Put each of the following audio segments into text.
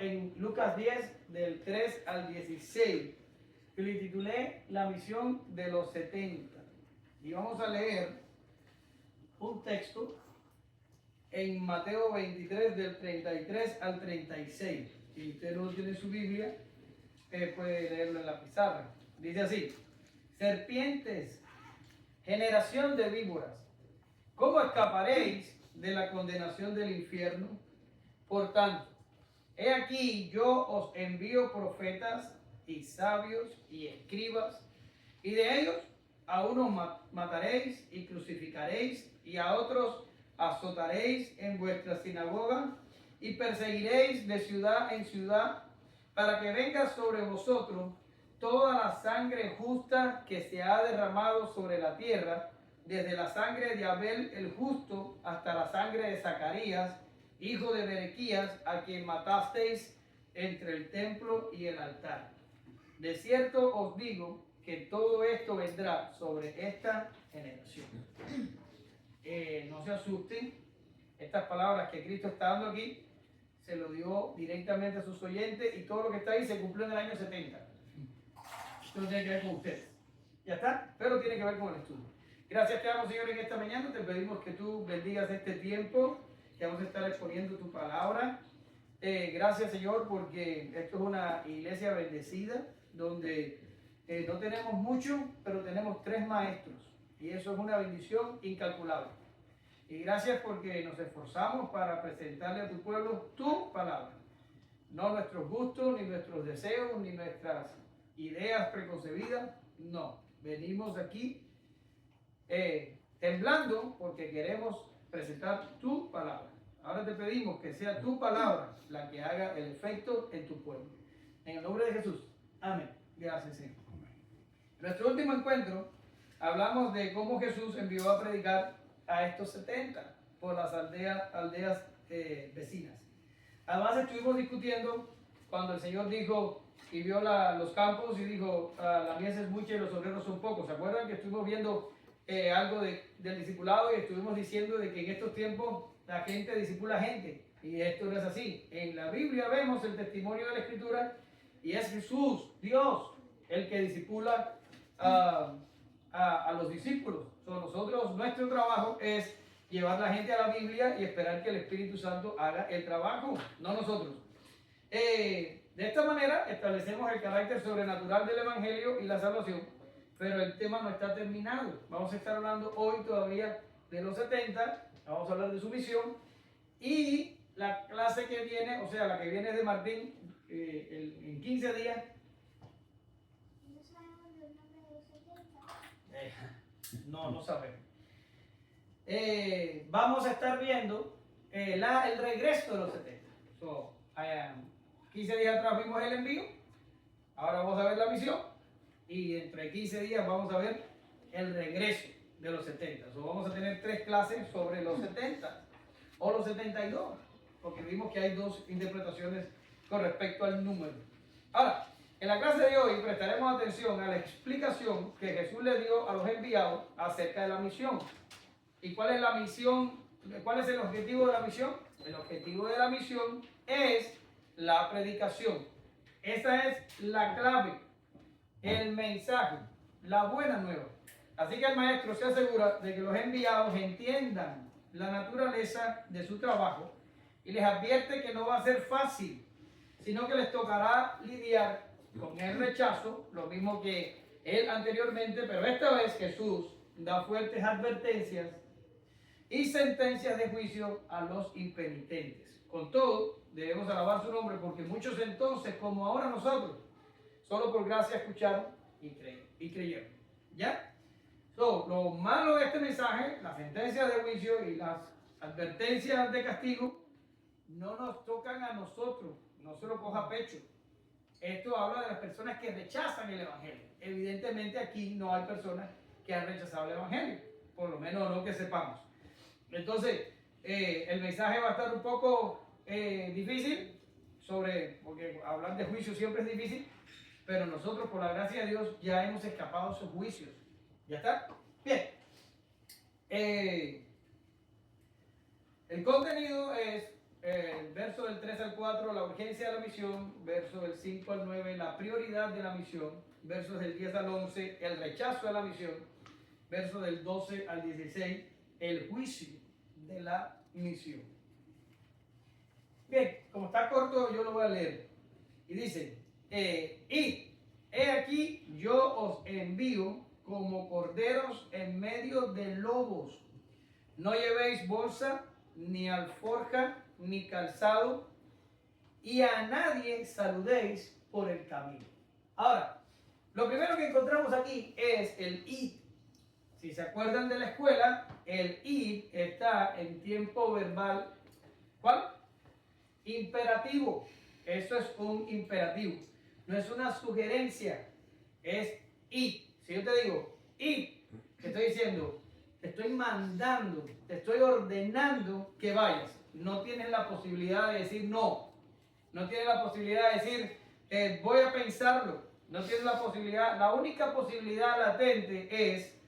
en Lucas 10, del 3 al 16, que le titulé La misión de los 70. Y vamos a leer un texto en Mateo 23, del 33 al 36. Si usted no tiene su Biblia, puede leerlo en la pizarra. Dice así: serpientes, generación de víboras, ¿cómo escaparéis de la condenación del infierno? Por tanto, he aquí yo os envío profetas y sabios y escribas, y de ellos a unos mataréis y crucificaréis, y a otros azotaréis en vuestra sinagoga, y perseguiréis de ciudad en ciudad, para que venga sobre vosotros toda la sangre justa que se ha derramado sobre la tierra, desde la sangre de Abel el justo hasta la sangre de Zacarías, hijo de Berequías, a quien matasteis entre el templo y el altar. De cierto os digo que todo esto vendrá sobre esta generación. No se asusten, estas palabras que Cristo está dando aquí, se lo dio directamente a sus oyentes, y todo lo que está ahí se cumplió en el año 70. Esto no tiene que ver con ustedes. Ya está, pero tiene que ver con el estudio. Gracias te damos, Señor, en esta mañana. Te pedimos que tú bendigas este tiempo, que vamos a estar exponiendo tu palabra. Gracias, Señor, porque esto es una iglesia bendecida, donde no tenemos mucho, pero tenemos 3 maestros. Y eso es una bendición incalculable. Y gracias porque nos esforzamos para presentarle a tu pueblo tu palabra. No nuestros gustos, ni nuestros deseos, ni nuestras ideas preconcebidas. No, venimos aquí temblando porque queremos presentar tu palabra. Ahora te pedimos que sea tu palabra la que haga el efecto en tu pueblo. En el nombre de Jesús. Amén. Gracias, Señor. En nuestro último encuentro hablamos de cómo Jesús envió a predicar a estos 70 por las aldeas vecinas. Además estuvimos discutiendo cuando el Señor dijo y vio los campos y dijo: la mies es mucha y los obreros son pocos. ¿Se acuerdan que estuvimos viendo algo del discipulado, y estuvimos diciendo de que en estos tiempos la gente discipula gente? Y esto no es así. En la Biblia vemos el testimonio de la Escritura, y es Jesús, Dios, el que discipula a los discípulos. Nosotros, nuestro trabajo es llevar la gente a la Biblia y esperar que el Espíritu Santo haga el trabajo, no nosotros. De esta manera establecemos el carácter sobrenatural del Evangelio y la salvación, pero el tema no está terminado. Vamos a estar hablando hoy todavía de los 70, vamos a hablar de su misión, y la clase que viene, o sea, la que viene de Martín, en 15 días. ¿No sabemos los nombres de los 70? No sabemos. Vamos a estar viendo el regreso de los 70. 15 días atrás vimos el envío, ahora vamos a ver la misión, y entre 15 días vamos a ver el regreso de los 70. Vamos a tener 3 clases sobre los 70 o los 72, porque vimos que hay 2 interpretaciones con respecto al número. Ahora, en la clase de hoy prestaremos atención a la explicación que Jesús le dio a los enviados acerca de la misión. ¿Y cuál es la misión? ¿Cuál es el objetivo de la misión? El objetivo de la misión es la predicación. Esa es la clave, el mensaje, la buena nueva. Así que el maestro se asegura de que los enviados entiendan la naturaleza de su trabajo, y les advierte que no va a ser fácil, sino que les tocará lidiar con el rechazo, lo mismo que él anteriormente, pero esta vez Jesús da fuertes advertencias y sentencias de juicio a los impenitentes. Con todo, debemos alabar su nombre, porque muchos entonces, como ahora nosotros, solo por gracia escucharon y creyeron. ¿Ya? Lo malo de este mensaje, las sentencias de juicio y las advertencias de castigo, no nos tocan a nosotros, no se lo coja a pecho. Esto habla de las personas que rechazan el Evangelio. Evidentemente aquí no hay personas que han rechazado el Evangelio, por lo menos no que sepamos. Entonces, el mensaje va a estar un poco difícil, porque hablar de juicio siempre es difícil, pero nosotros, por la gracia de Dios, ya hemos escapado de esos juicios. ¿Ya está? Bien. El contenido es verso del 3 al 4, la urgencia de la misión, verso del 5 al 9, la prioridad de la misión, versos del 10 al 11, el rechazo de la misión, verso del 12 al 16, el juicio de la misión. Bien, como está corto, yo lo voy a leer. Y dice, y he aquí yo os envío como corderos en medio de lobos. No llevéis bolsa, ni alforja, ni calzado, y a nadie saludéis por el camino. Ahora, lo primero que encontramos aquí es el id. Si se acuerdan de la escuela, el id está en tiempo verbal. ¿Cuál? Imperativo. Eso es un imperativo. No es una sugerencia. Es id. Si yo te digo id, te estoy diciendo, te estoy mandando, te estoy ordenando que vayas. No tienes la posibilidad de decir no. No tienes la posibilidad de decir voy a pensarlo. No tienes la posibilidad. La única posibilidad latente es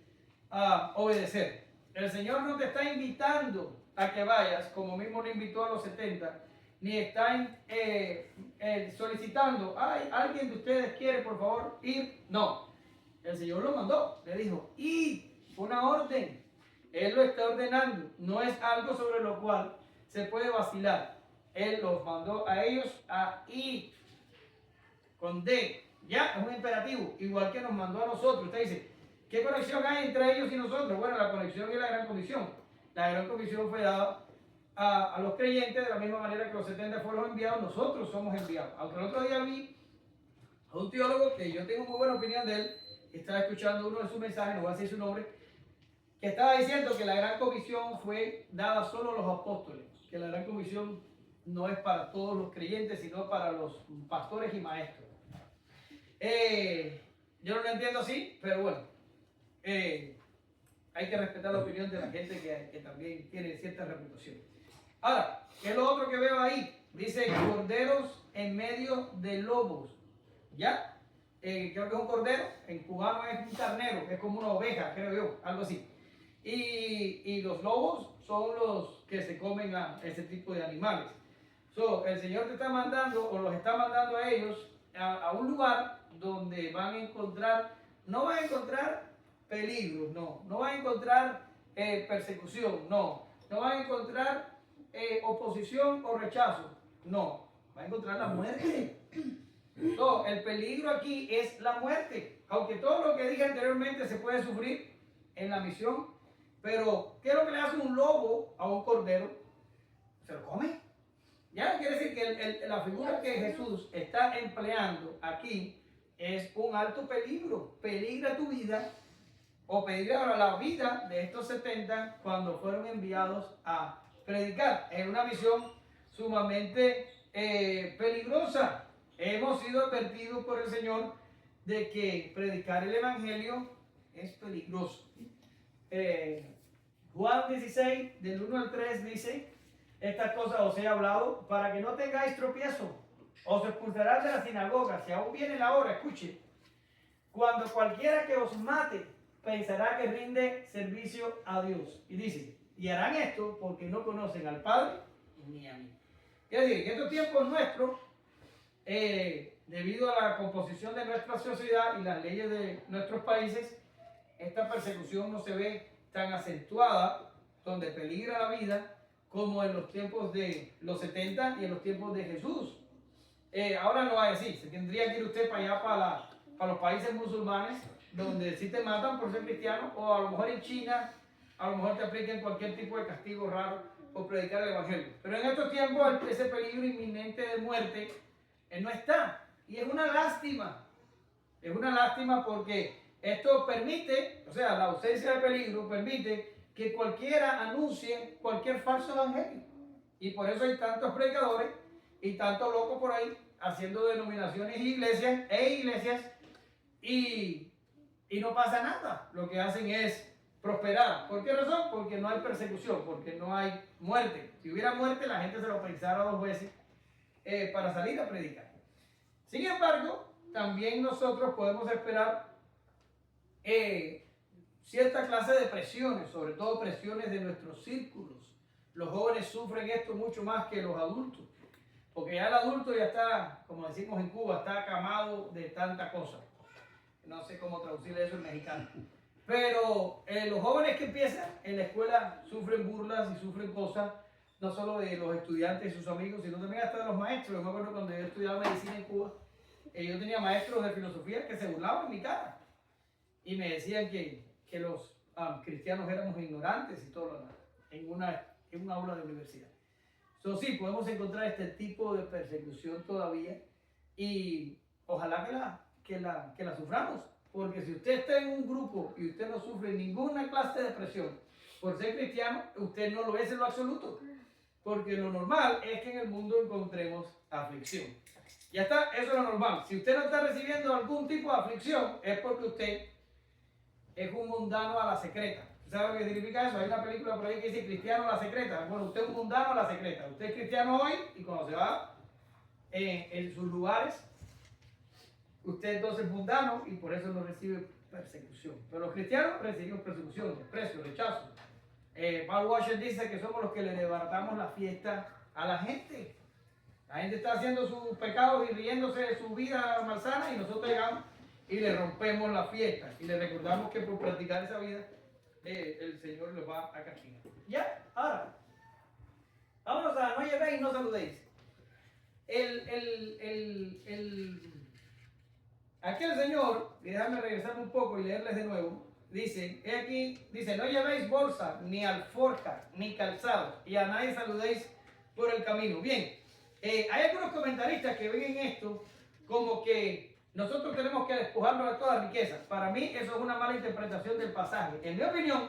obedecer. El Señor no te está invitando a que vayas, como mismo lo invitó a los 70, ni está solicitando, ay, alguien de ustedes quiere por favor ir. No, el Señor lo mandó, le dijo, id, fue una orden. Él lo está ordenando, no es algo sobre lo cual se puede vacilar. Él los mandó a ellos a ir con D, ya, es un imperativo, igual que nos mandó a nosotros. Usted dice, ¿qué conexión hay entre ellos y nosotros? Bueno, la conexión es la gran comisión. La gran comisión fue dada a los creyentes de la misma manera que los 70 fueron enviados, nosotros somos enviados. Aunque el otro día vi a un teólogo que yo tengo muy buena opinión de él, estaba escuchando uno de sus mensajes, no voy a decir su nombre, que estaba diciendo que la gran comisión fue dada solo a los apóstoles, que la gran comisión no es para todos los creyentes, sino para los pastores y maestros. Yo no lo entiendo así, pero bueno, hay que respetar la opinión de la gente que también tiene cierta reputación. Ahora, ¿qué es lo otro que veo ahí? Dice corderos en medio de lobos. ¿Ya? Creo que es un cordero, en cubano es un carnero, es como una oveja, creo yo, algo así. Y los lobos son los que se comen a ese tipo de animales. El Señor te está mandando, o los está mandando a ellos, a un lugar donde van a encontrar, no van a encontrar peligros, no van a encontrar persecución, no van a encontrar oposición o rechazo, no, van a encontrar la muerte. El peligro aquí es la muerte, aunque todo lo que dije anteriormente se puede sufrir en la misión, pero ¿qué es lo que le hace un lobo a un cordero? Se lo come. Ya quiere decir que la figura que Jesús está empleando aquí es un alto peligro. Peligra tu vida o peligra la vida de estos 70 cuando fueron enviados a predicar. Es una misión sumamente peligrosa. Hemos sido advertidos por el Señor de que predicar el Evangelio es peligroso. Juan 16, del 1 al 3 dice, estas cosas os he hablado para que no tengáis tropiezo. Os expulsarán de la sinagoga. Si aún viene la hora, escuche. Cuando cualquiera que os mate pensará que rinde servicio a Dios. Y dice, y harán esto porque no conocen al Padre ni a mí. Quiere decir, en estos tiempos nuestros, debido a la composición de nuestra sociedad y las leyes de nuestros países, esta persecución no se ve tan acentuada, donde peligra la vida, como en los tiempos de los 70 y en los tiempos de Jesús. Ahora no va a decir, se tendría que ir usted para allá, para los países musulmanes, donde sí te matan por ser cristiano, o a lo mejor en China, a lo mejor te apliquen cualquier tipo de castigo raro por predicar el Evangelio. Pero en estos tiempos ese peligro inminente de muerte no está. Y es una lástima. Es una lástima porque esto permite, o sea, la ausencia de peligro permite que cualquiera anuncie cualquier falso evangelio. Y por eso hay tantos predicadores y tantos locos por ahí haciendo denominaciones y iglesias y no pasa nada. Lo que hacen es prosperar. ¿Por qué razón? Porque no hay persecución, porque no hay muerte. Si hubiera muerte, la gente se lo pensara 2 veces para salir a predicar. Sin embargo, también nosotros podemos esperar cierta clase de presiones, sobre todo presiones de nuestros círculos los jóvenes sufren esto mucho más que los adultos. Porque ya el adulto ya está, como decimos en Cuba, está acamado de tanta cosa. No sé cómo traducir eso en mexicano. Pero los jóvenes que empiezan en la escuela sufren burlas y sufren cosas, no solo de los estudiantes y sus amigos, sino también hasta de los maestros. Yo me acuerdo cuando yo estudiaba medicina en Cuba, yo tenía maestros de filosofía que se burlaban en mi cara y me decían que los cristianos éramos ignorantes y todo lo demás en una aula de universidad. Entonces sí, podemos encontrar este tipo de persecución todavía y ojalá que la suframos. Porque si usted está en un grupo y usted no sufre ninguna clase de presión por ser cristiano, usted no lo es en lo absoluto. Porque lo normal es que en el mundo encontremos aflicción. Ya está, eso es lo normal. Si usted no está recibiendo algún tipo de aflicción, es porque usted es un mundano a la secreta. ¿Sabe lo que significa eso? Hay una película por ahí que dice cristiano a la secreta. Bueno, usted es un mundano a la secreta. Usted es cristiano hoy y cuando se va en sus lugares, usted entonces es mundano y por eso no recibe persecución. Pero los cristianos recibimos persecución, desprecio, rechazo. Paul Washer dice que somos los que le desbaratamos la fiesta a la gente. La gente está haciendo sus pecados y riéndose de su vida malsana y nosotros llegamos y le rompemos la fiesta. Y le recordamos que por practicar esa vida el Señor los va a castigar. Ya, ahora, vámonos a no llevéis, no saludéis. Aquí el Señor, y déjame regresar un poco y leerles de nuevo, dice, dice, no llevéis bolsa, ni alforja, ni calzado, y a nadie saludéis por el camino. Bien, hay algunos comentaristas que ven en esto como que nosotros tenemos que despojarnos de toda riqueza. Para mí eso es una mala interpretación del pasaje. En mi opinión,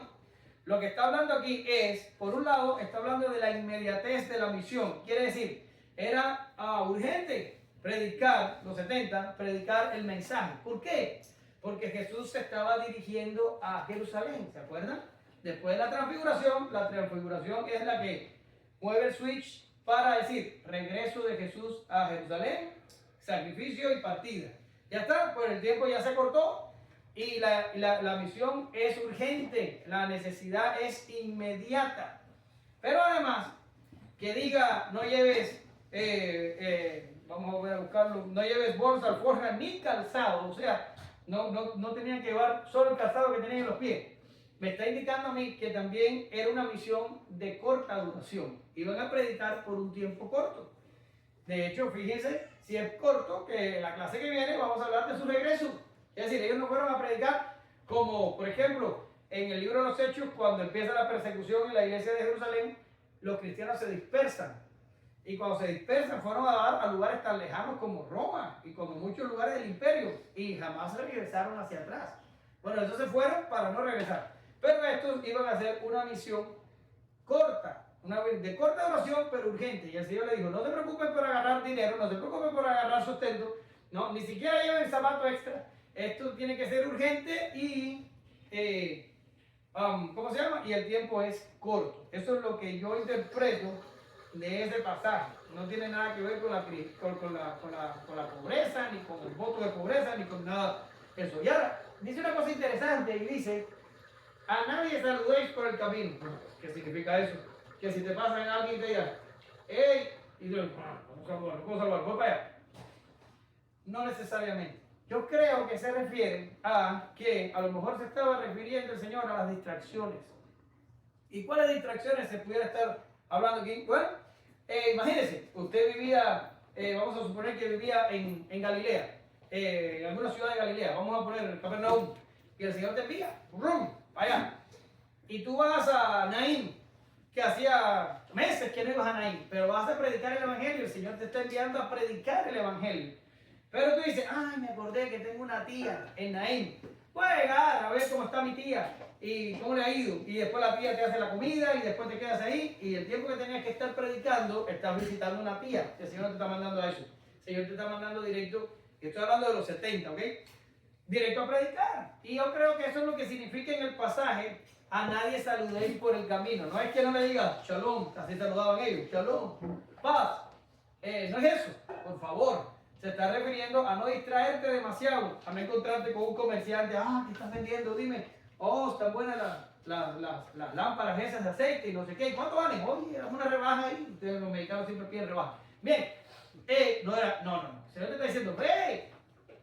lo que está hablando aquí es, por un lado, está hablando de la inmediatez de la misión. Quiere decir, era urgente predicar, los 70, predicar el mensaje. ¿Por qué? Porque Jesús se estaba dirigiendo a Jerusalén, ¿se acuerdan? Después de la transfiguración es la que mueve el switch para decir regreso de Jesús a Jerusalén, sacrificio y partida. Ya está, pues el tiempo ya se cortó y la misión es urgente, la necesidad es inmediata. Pero además, que diga no lleves vamos a buscarlo, no lleves bolsa, alforja ni calzado, o sea, no tenían que llevar solo el calzado que tenían en los pies. Me está indicando a mí que también era una misión de corta duración. Iban a predicar por un tiempo corto. De hecho, fíjense, si es corto, que la clase que viene vamos a hablar de su regreso. Es decir, ellos no fueron a predicar como, por ejemplo, en el libro de los Hechos, cuando empieza la persecución en la iglesia de Jerusalén, los cristianos se dispersan. Y cuando se dispersan fueron a dar a lugares tan lejanos como Roma y como muchos lugares del imperio y jamás regresaron hacia atrás. Bueno, estos se fueron para no regresar. Pero estos iban a hacer una misión corta, de corta duración pero urgente. Y el Señor le dijo, no se preocupen por agarrar dinero, no se preocupen por agarrar sustento, no, ni siquiera lleven zapato extra. Esto tiene que ser urgente y, ¿cómo se llama? Y el tiempo es corto. Eso es lo que yo interpreto de ese pasaje. No tiene nada que ver con la pobreza, ni con el voto de pobreza, ni con nada de eso. Y ahora, dice una cosa interesante y dice, a nadie saludéis por el camino. ¿Qué significa eso? Que si te pasa en alguien te diga, hey, y yo, vamos a saludar, voy para allá. No necesariamente. Yo creo que se refiere a que a lo mejor se estaba refiriendo el Señor a las distracciones. ¿Y cuáles distracciones se pudiera estar hablando aquí? Bueno, imagínese, usted vivía, vamos a suponer que vivía en Galilea, en alguna ciudad de Galilea, vamos a poner Capernaum, y el Señor te envía, ¡rum!, allá. Y tú vas a Naín, que hacía meses que no ibas a Naín, pero vas a predicar el Evangelio, el Señor te está enviando a predicar el Evangelio. Pero tú dices, ay, me acordé que tengo una tía en Naín. Voy a llegar a ver cómo está mi tía y cómo le ha ido. Y después la tía te hace la comida y después te quedas ahí. Y el tiempo que tenías que estar predicando, estás visitando una tía. El Señor te está mandando a eso. El Señor te está mandando directo. Estoy hablando de los 70, ¿ok? Directo a predicar. Y yo creo que eso es lo que significa en el pasaje, a nadie saludéis por el camino. No es que no le digas, shalom, así saludaban ellos, shalom, paz. No es eso, por favor. Se está refiriendo a no distraerte demasiado, a no encontrarte con un comerciante, ¿qué estás vendiendo? Dime, Oh, están buenas las lámparas esas de aceite y no sé qué. ¿Cuánto valen? Oye, haz una rebaja ahí. Ustedes los mexicanos siempre piden rebaja. Bien, no. El Señor te está diciendo, ve,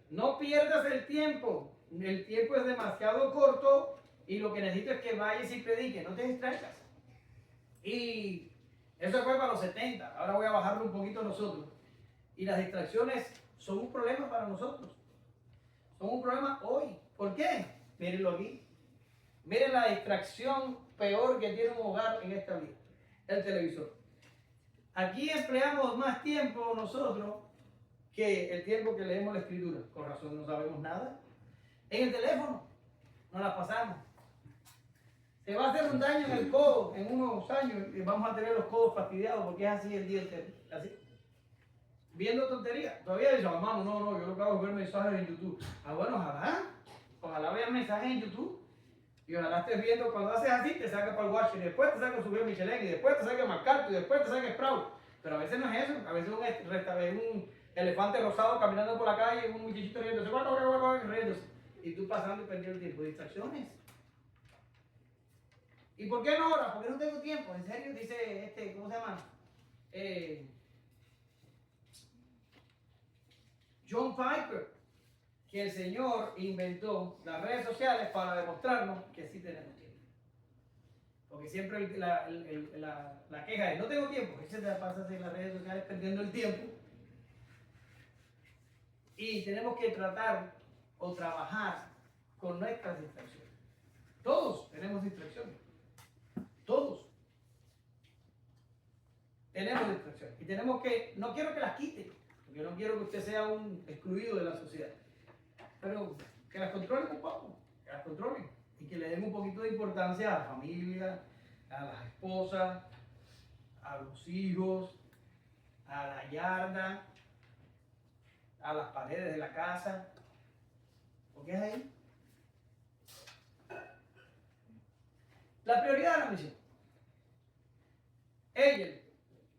no pierdas el tiempo. El tiempo es demasiado corto y lo que necesito es que vayas y prediques, no te distraigas. Y eso fue para los 70. Ahora voy a bajarlo un poquito nosotros. Y las distracciones son un problema para nosotros. Son un problema hoy. ¿Por qué? Mírenlo aquí. Miren la distracción peor que tiene un hogar en esta vida. El televisor. Aquí empleamos más tiempo nosotros que el tiempo que leemos la escritura. Con razón no sabemos nada. En el teléfono nos la pasamos. Se va a hacer un daño en el codo en unos años y vamos a tener los codos fastidiados porque es así el día entero. Así. Viendo tonterías. Todavía dicen, hermano, no, yo lo que hago es ver mensajes en YouTube. Ah, bueno, ojalá vean mensajes en YouTube. Y ojalá estés viendo, cuando haces así, te saca para el watch, y después te saca subir Michelin, y después te saca McCarthy, y después te saca Sprout. Pero a veces no es eso. A veces un elefante rosado caminando por la calle, un muchachito riéndose, y tú pasando y perdiendo el tiempo. Distracciones. ¿Y por qué no ahora? Porque no tengo tiempo. En serio, dice ¿cómo se llama? John Piper, que el Señor inventó las redes sociales para demostrarnos que sí tenemos tiempo. Porque siempre la queja es, no tengo tiempo. Ese te pasa en las redes sociales perdiendo el tiempo. Y tenemos que tratar o trabajar con nuestras distracciones. Todos tenemos distracciones. Todos tenemos distracciones. Y tenemos que, no quiero que las quite, porque no quiero que usted sea un excluido de la sociedad. Pero que las controlen un poco, que las controlen. Y que le den un poquito de importancia a la familia, a las esposas, a los hijos, a la yarda, a las paredes de la casa. ¿Por qué es ahí? La prioridad de la misión. Ella.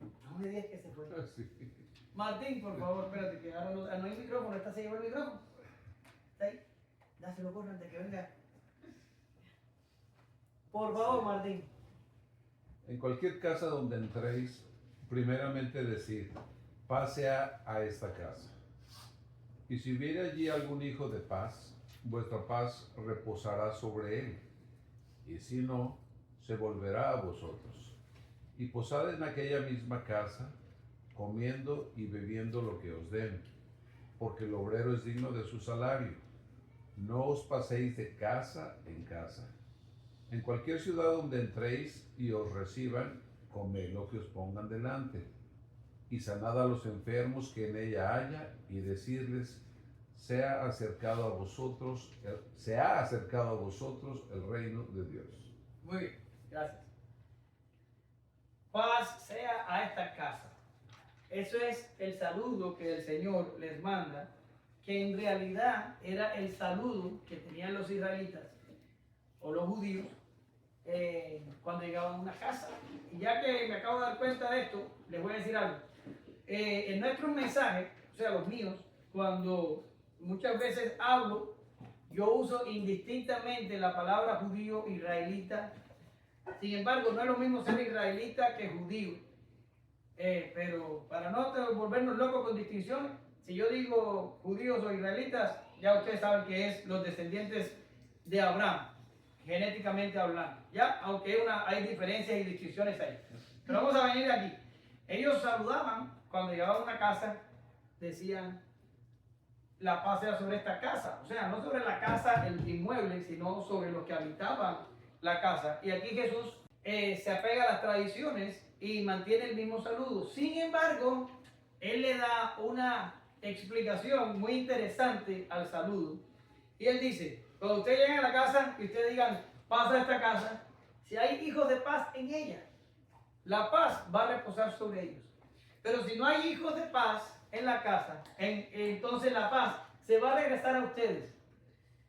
No me digas que se fue. Sí. Martín, por favor, espérate, que ahora no hay micrófono. ¿Esta se llevó el micrófono? ¿Está ahí? Dáselo, corre antes que venga. Por favor, Martín. En cualquier casa donde entréis, primeramente decid, pase a esta casa. Y si hubiere allí algún hijo de paz, vuestra paz reposará sobre él. Y si no, se volverá a vosotros. Y posad en aquella misma casa, comiendo y bebiendo lo que os den, porque el obrero es digno de su salario. No os paséis de casa en casa. En cualquier ciudad donde entréis y os reciban, comed lo que os pongan delante, y sanad a los enfermos que en ella haya, y decirles, se ha acercado a vosotros el reino de Dios. Muy bien, gracias. Paz sea a esta casa. Eso es el saludo que el Señor les manda, que en realidad era el saludo que tenían los israelitas o los judíos cuando llegaban a una casa. Y ya que me acabo de dar cuenta de esto, les voy a decir algo. En nuestros mensajes, o sea, los míos, cuando muchas veces hablo, yo uso indistintamente la palabra judío, israelita. Sin embargo, no es lo mismo ser israelita que judío. Pero para no volvernos locos con distinciones, si yo digo judíos o israelitas, ya ustedes saben que es los descendientes de Abraham, genéticamente hablando, ¿ya? Aunque hay diferencias y distinciones ahí. Pero vamos a venir aquí. Ellos saludaban cuando llegaban a una casa, decían, la paz sea sobre esta casa. O sea, no sobre la casa, el inmueble, sino sobre los que habitaban la casa. Y aquí Jesús se apega a las tradiciones y mantiene el mismo saludo. Sin embargo, Él le da una explicación muy interesante al saludo. Y Él dice, cuando ustedes lleguen a la casa y ustedes digan, paz a esta casa, si hay hijos de paz en ella, la paz va a reposar sobre ellos. Pero si no hay hijos de paz en la casa, entonces la paz se va a regresar a ustedes.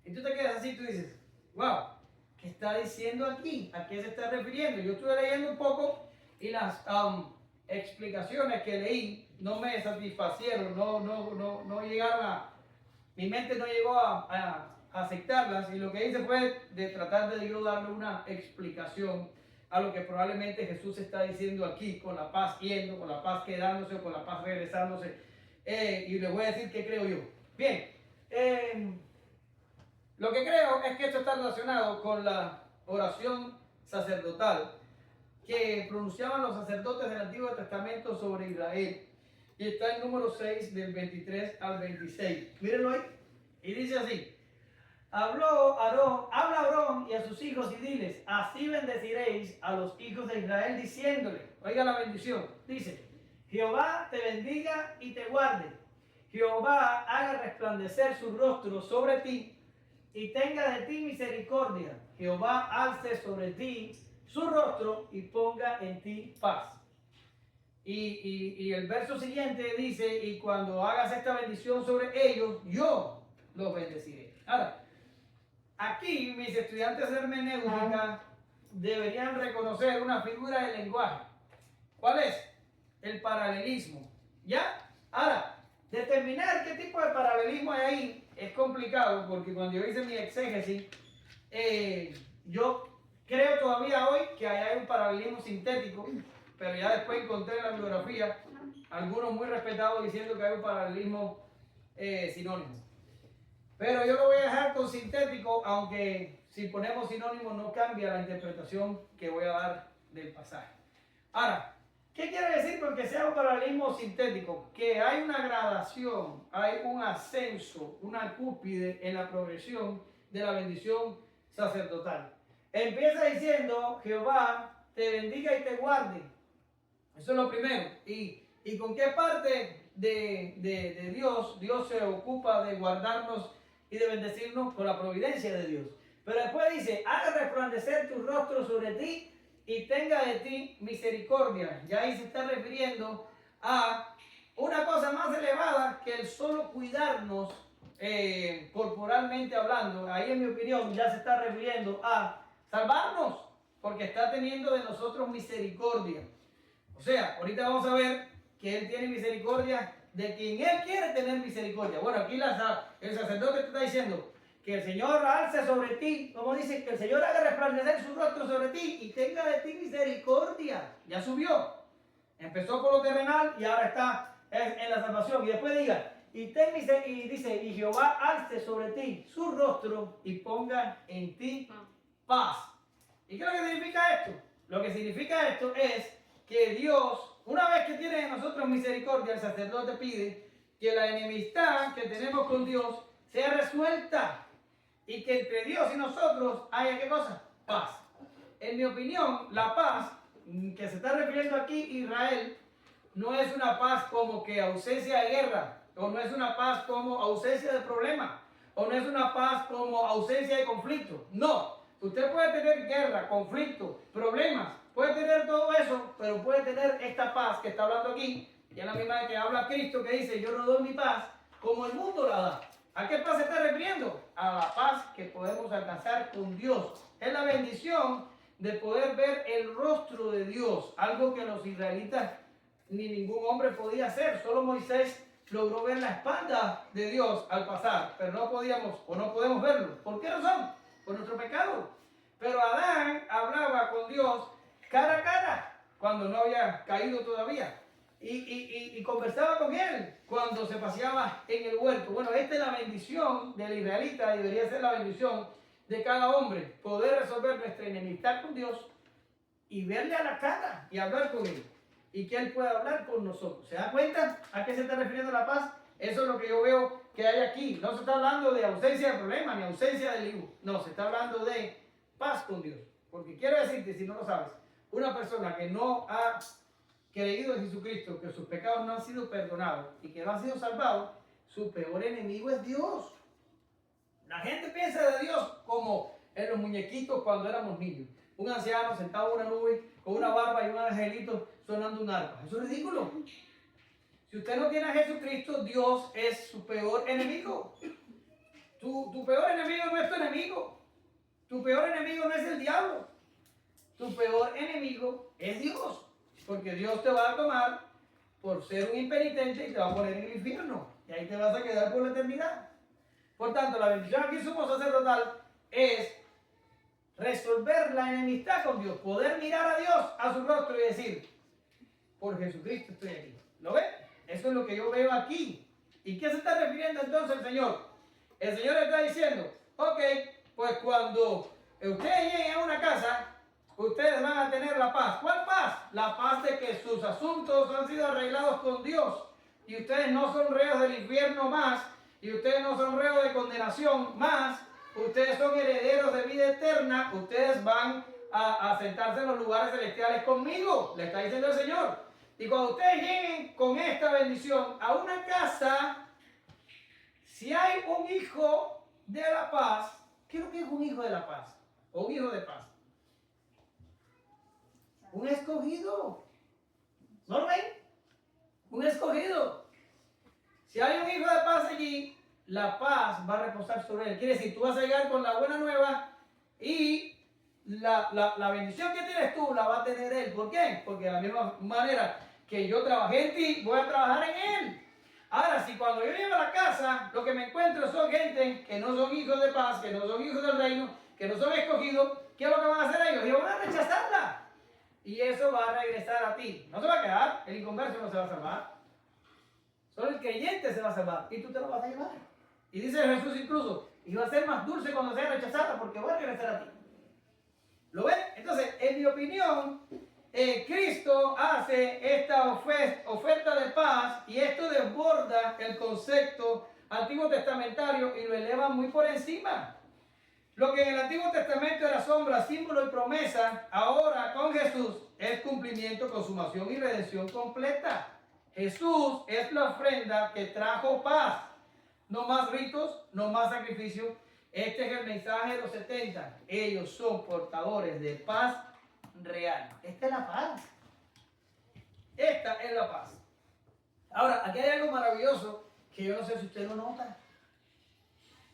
Y tú te quedas así, tú dices, wow, ¿qué está diciendo aquí? ¿A qué se está refiriendo? Yo estuve leyendo un poco y las explicaciones que leí no me satisfacieron, no llegaron mi mente no llegó a aceptarlas, y lo que hice fue de tratar de yo darle una explicación a lo que probablemente Jesús está diciendo aquí, con la paz yendo, con la paz quedándose o con la paz regresándose. Y les voy a decir qué creo yo. Bien, lo que creo es que esto está relacionado con la oración sacerdotal que pronunciaban los sacerdotes del Antiguo Testamento sobre Israel. Y está en número 6 del 23 al 26. Mírenlo ahí. Y dice así. Habla Aarón y a sus hijos y diles, así bendeciréis a los hijos de Israel diciéndole, oiga la bendición, dice, Jehová te bendiga y te guarde, Jehová haga resplandecer su rostro sobre ti y tenga de ti misericordia, Jehová alce sobre ti su rostro y ponga en ti paz. Y el verso siguiente dice, y cuando hagas esta bendición sobre ellos, yo los bendeciré. Ahora, aquí mis estudiantes de hermenéutica deberían reconocer una figura del lenguaje. ¿Cuál es? El paralelismo. ¿Ya? Ahora, determinar qué tipo de paralelismo hay ahí es complicado porque cuando yo hice mi exégesis, yo creo todavía hoy que hay un paralelismo sintético, pero ya después encontré en la bibliografía algunos muy respetados diciendo que hay un paralelismo sinónimo. Pero yo lo voy a dejar con sintético, aunque si ponemos sinónimo no cambia la interpretación que voy a dar del pasaje. Ahora, ¿qué quiere decir porque sea un paralelismo sintético? Que hay una gradación, hay un ascenso, una cúspide en la progresión de la bendición sacerdotal. Empieza diciendo, Jehová te bendiga y te guarde. Eso es lo primero. ¿Y con qué parte de Dios? Dios se ocupa de guardarnos y de bendecirnos con la providencia de Dios. Pero después dice, haga resplandecer tu rostro sobre ti y tenga de ti misericordia. Ya ahí se está refiriendo a una cosa más elevada que el solo cuidarnos corporalmente hablando. Ahí en mi opinión ya se está refiriendo a salvarnos porque está teniendo de nosotros misericordia. O sea, ahorita vamos a ver que Él tiene misericordia de quien Él quiere tener misericordia. Bueno, aquí el sacerdote te está diciendo que el Señor alce sobre ti, como dice, que el Señor haga resplandecer su rostro sobre ti y tenga de ti misericordia. Ya subió. Empezó por lo terrenal y ahora está en la salvación. Y después diga, y dice, y Jehová alce sobre ti su rostro y ponga en ti paz. ¿Y qué es lo que significa esto? Lo que significa esto es que Dios, una vez que tiene de nosotros misericordia, el sacerdote pide que la enemistad que tenemos con Dios sea resuelta y que entre Dios y nosotros haya ¿qué cosa? Paz. En mi opinión, la paz que se está refiriendo aquí Israel no es una paz como que ausencia de guerra, o no es una paz como ausencia de problema, o no es una paz como ausencia de conflicto. No, usted puede tener guerra, conflicto, problemas, puede tener todo eso, pero puede tener esta paz que está hablando aquí, y es la misma que habla Cristo, que dice, yo no doy mi paz como el mundo la da. ¿A qué paz se está refiriendo? A la paz que podemos alcanzar con Dios. Es la bendición de poder ver el rostro de Dios, algo que los israelitas ni ningún hombre podía hacer. Solo Moisés logró ver la espalda de Dios al pasar, pero no podíamos o no podemos verlo. ¿Por qué razón? Por nuestro pecado. Pero Adán hablaba con Dios cara a cara cuando no había caído todavía. Y conversaba con él cuando se paseaba en el huerto. Bueno, esta es la bendición del israelita y debería ser la bendición de cada hombre. Poder resolver nuestra enemistad con Dios y verle a la cara y hablar con él. Y que él pueda hablar con nosotros. ¿Se da cuenta a qué se está refiriendo la paz? Eso es lo que yo veo que hay aquí. No se está hablando de ausencia de problema ni ausencia de lío. No, se está hablando de paz con Dios. Porque quiero decirte, si no lo sabes, una persona que no ha creído en Jesucristo, que sus pecados no han sido perdonados y que no han sido salvados, su peor enemigo es Dios. La gente piensa de Dios como en los muñequitos cuando éramos niños. Un anciano sentado en una nube con una barba y un angelito sonando un arpa. Eso es ridículo. Si usted no tiene a Jesucristo, Dios es su peor enemigo. Tu peor enemigo no es tu enemigo. Tu peor enemigo no es el diablo. Tu peor enemigo es Dios. Porque Dios te va a tomar por ser un impenitente y te va a poner en el infierno. Y ahí te vas a quedar por la eternidad. Por tanto, la bendición aquí sumo sacerdotal es resolver la enemistad con Dios, poder mirar a Dios a su rostro y decir, por Jesucristo estoy aquí. ¿Lo ven? Eso es lo que yo veo aquí. ¿Y qué se está refiriendo entonces el Señor? El Señor está diciendo, ok, pues cuando ustedes lleguen a una casa, ustedes van a tener la paz. ¿Cuál paz? La paz de que sus asuntos han sido arreglados con Dios y ustedes no son reos del infierno más y ustedes no son reos de condenación más. Ustedes son herederos de vida eterna. Ustedes van a sentarse en los lugares celestiales conmigo, le está diciendo el Señor. Y cuando ustedes lleguen con esta bendición a una casa, si hay un hijo de la paz, ¿qué es lo que es un hijo de la paz? O un hijo de paz. Un escogido. ¿No lo ven? Un escogido. Si hay un hijo de paz allí, la paz va a reposar sobre él. Quiere decir, tú vas a llegar con la buena nueva y la bendición que tienes tú la va a tener él. ¿Por qué? Porque de la misma manera que yo trabajé en ti, voy a trabajar en él. Ahora, si cuando yo llego a la casa, lo que me encuentro son gente que no son hijos de paz, que no son hijos del reino, que no son escogidos, ¿qué es lo que van a hacer ellos? Ellos van a rechazarla. Y eso va a regresar a ti. No se va a quedar, el inconverso no se va a salvar. Solo el creyente se va a salvar y tú te lo vas a llevar. Y dice Jesús incluso, y va a ser más dulce cuando sea rechazada porque va a regresar a ti. ¿Lo ven? Entonces, en mi opinión, Cristo hace esta oferta de paz y esto desborda el concepto antiguo testamentario y lo eleva muy por encima. Lo que en el Antiguo Testamento era sombra, símbolo y promesa, ahora con Jesús es cumplimiento, consumación y redención completa. Jesús es la ofrenda que trajo paz. No más ritos, no más sacrificios. Este es el mensaje de los 70. Ellos son portadores de paz real. Esta es la paz. Esta es la paz. Ahora, aquí hay algo maravilloso que yo no sé si usted lo nota.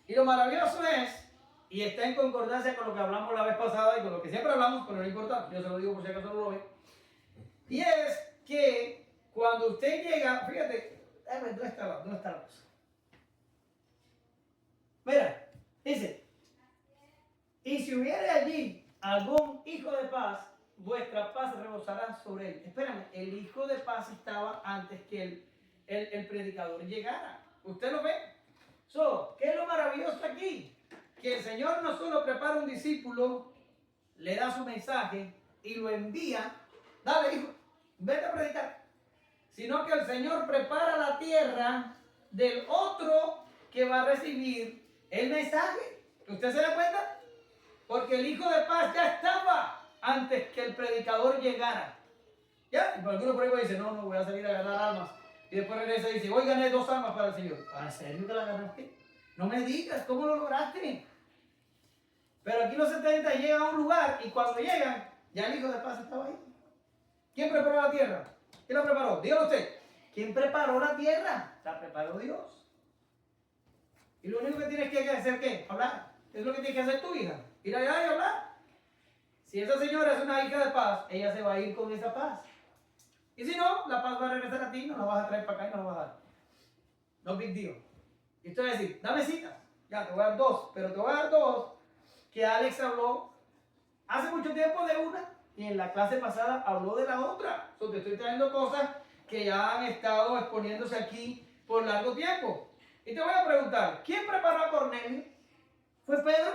Y lo maravilloso es, y está en concordancia con lo que hablamos la vez pasada y con lo que siempre hablamos, pero no importa, yo se lo digo por si acaso no lo ve. Y es que cuando usted llega, fíjate, ¿dónde está la cosa? Mira, dice, y si hubiere allí algún hijo de paz, vuestra paz rebosará sobre él. Espérame, el hijo de paz estaba antes que el predicador llegara. ¿Usted lo ve? ¿Qué es lo maravilloso aquí? Que el Señor no solo prepara un discípulo, le da su mensaje y lo envía, dale hijo, vete a predicar, sino que el Señor prepara la tierra del otro que va a recibir el mensaje. ¿Usted se da cuenta? Porque el hijo de paz ya estaba antes que el predicador llegara. ¿Ya? Y por algunos por ahí dicen, no, voy a salir a ganar almas. Y después regresa y dice, hoy gané 2 almas para el Señor. ¿En serio que la ganaste? No me digas, ¿cómo lo lograste? Pero aquí los 70 llegan a un lugar y cuando llegan, ya el hijo de paz estaba ahí. ¿Quién preparó la tierra? ¿Quién la preparó? Dígalo usted. ¿Quién preparó la tierra? La preparó Dios. Y lo único que tienes que hacer, ¿qué? Hablar. Es lo que tienes que hacer tu hija. Ir allá y hablar. Si esa señora es una hija de paz, ella se va a ir con esa paz. Y si no, la paz va a regresar a ti, no la vas a traer para acá y no la vas a dar. No big deal. Y usted va a decir, dame citas. Ya, te voy a dar 2, pero te voy a dar 2 que Alex habló hace mucho tiempo de una y en la clase pasada habló de la otra. Te estoy trayendo cosas que ya han estado exponiéndose aquí por largo tiempo. Y te voy a preguntar, ¿quién preparó a Cornelio? ¿Fue Pedro?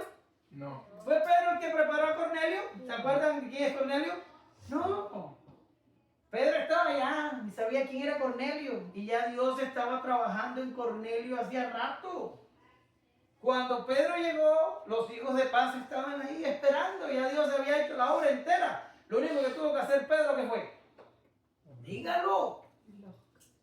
No. ¿Fue Pedro el que preparó a Cornelio? ¿Se acuerdan de quién es Cornelio? No. Pedro estaba allá y sabía quién era Cornelio. Y ya Dios estaba trabajando en Cornelio hacía rato. Cuando Pedro llegó, los hijos de paz estaban ahí esperando. Ya Dios había hecho la obra entera. Lo único que tuvo que hacer Pedro, ¿qué fue? Dígalo.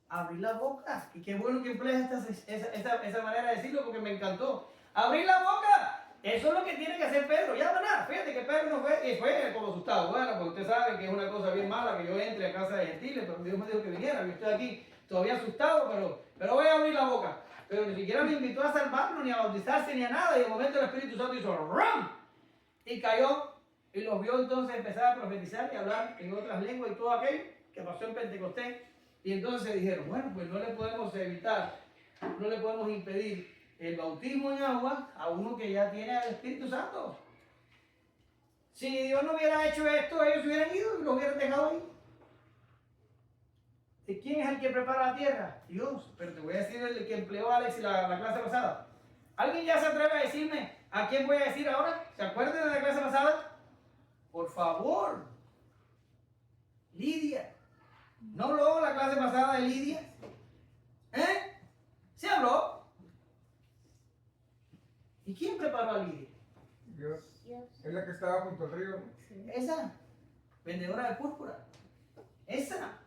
Abrir la boca. Y qué bueno que emplees esa manera de decirlo porque me encantó. Abrir la boca. Eso es lo que tiene que hacer Pedro. Ya nada. Fíjate que Pedro no fue como asustado. Bueno, porque usted sabe que es una cosa bien mala que yo entre a casa de gentiles, pero Dios me dijo que viniera. Yo estoy aquí todavía asustado, pero voy a abrir la boca. Pero ni siquiera me invitó a salvarlo, ni a bautizarse, ni a nada. Y de momento el Espíritu Santo hizo ¡ram! Y cayó. Y los vio entonces empezar a profetizar y hablar en otras lenguas y todo aquello que pasó en Pentecostés. Y entonces dijeron, bueno, pues no le podemos evitar, no le podemos impedir el bautismo en agua a uno que ya tiene al Espíritu Santo. Si Dios no hubiera hecho esto, ellos hubieran ido y lo hubieran dejado ahí. ¿Y quién es el que prepara la tierra? Dios. Pero te voy a decir el que empleó a Alex la clase pasada. ¿Alguien ya se atreve a decirme a quién voy a decir ahora? ¿Se acuerdan de la clase pasada? Por favor. Lidia. ¿No habló la clase pasada de Lidia? ¿Eh? ¿Se habló? ¿Y quién preparó a Lidia? Dios. Dios. Es la que estaba junto al río. Esa. Vendedora de púrpura. Esa.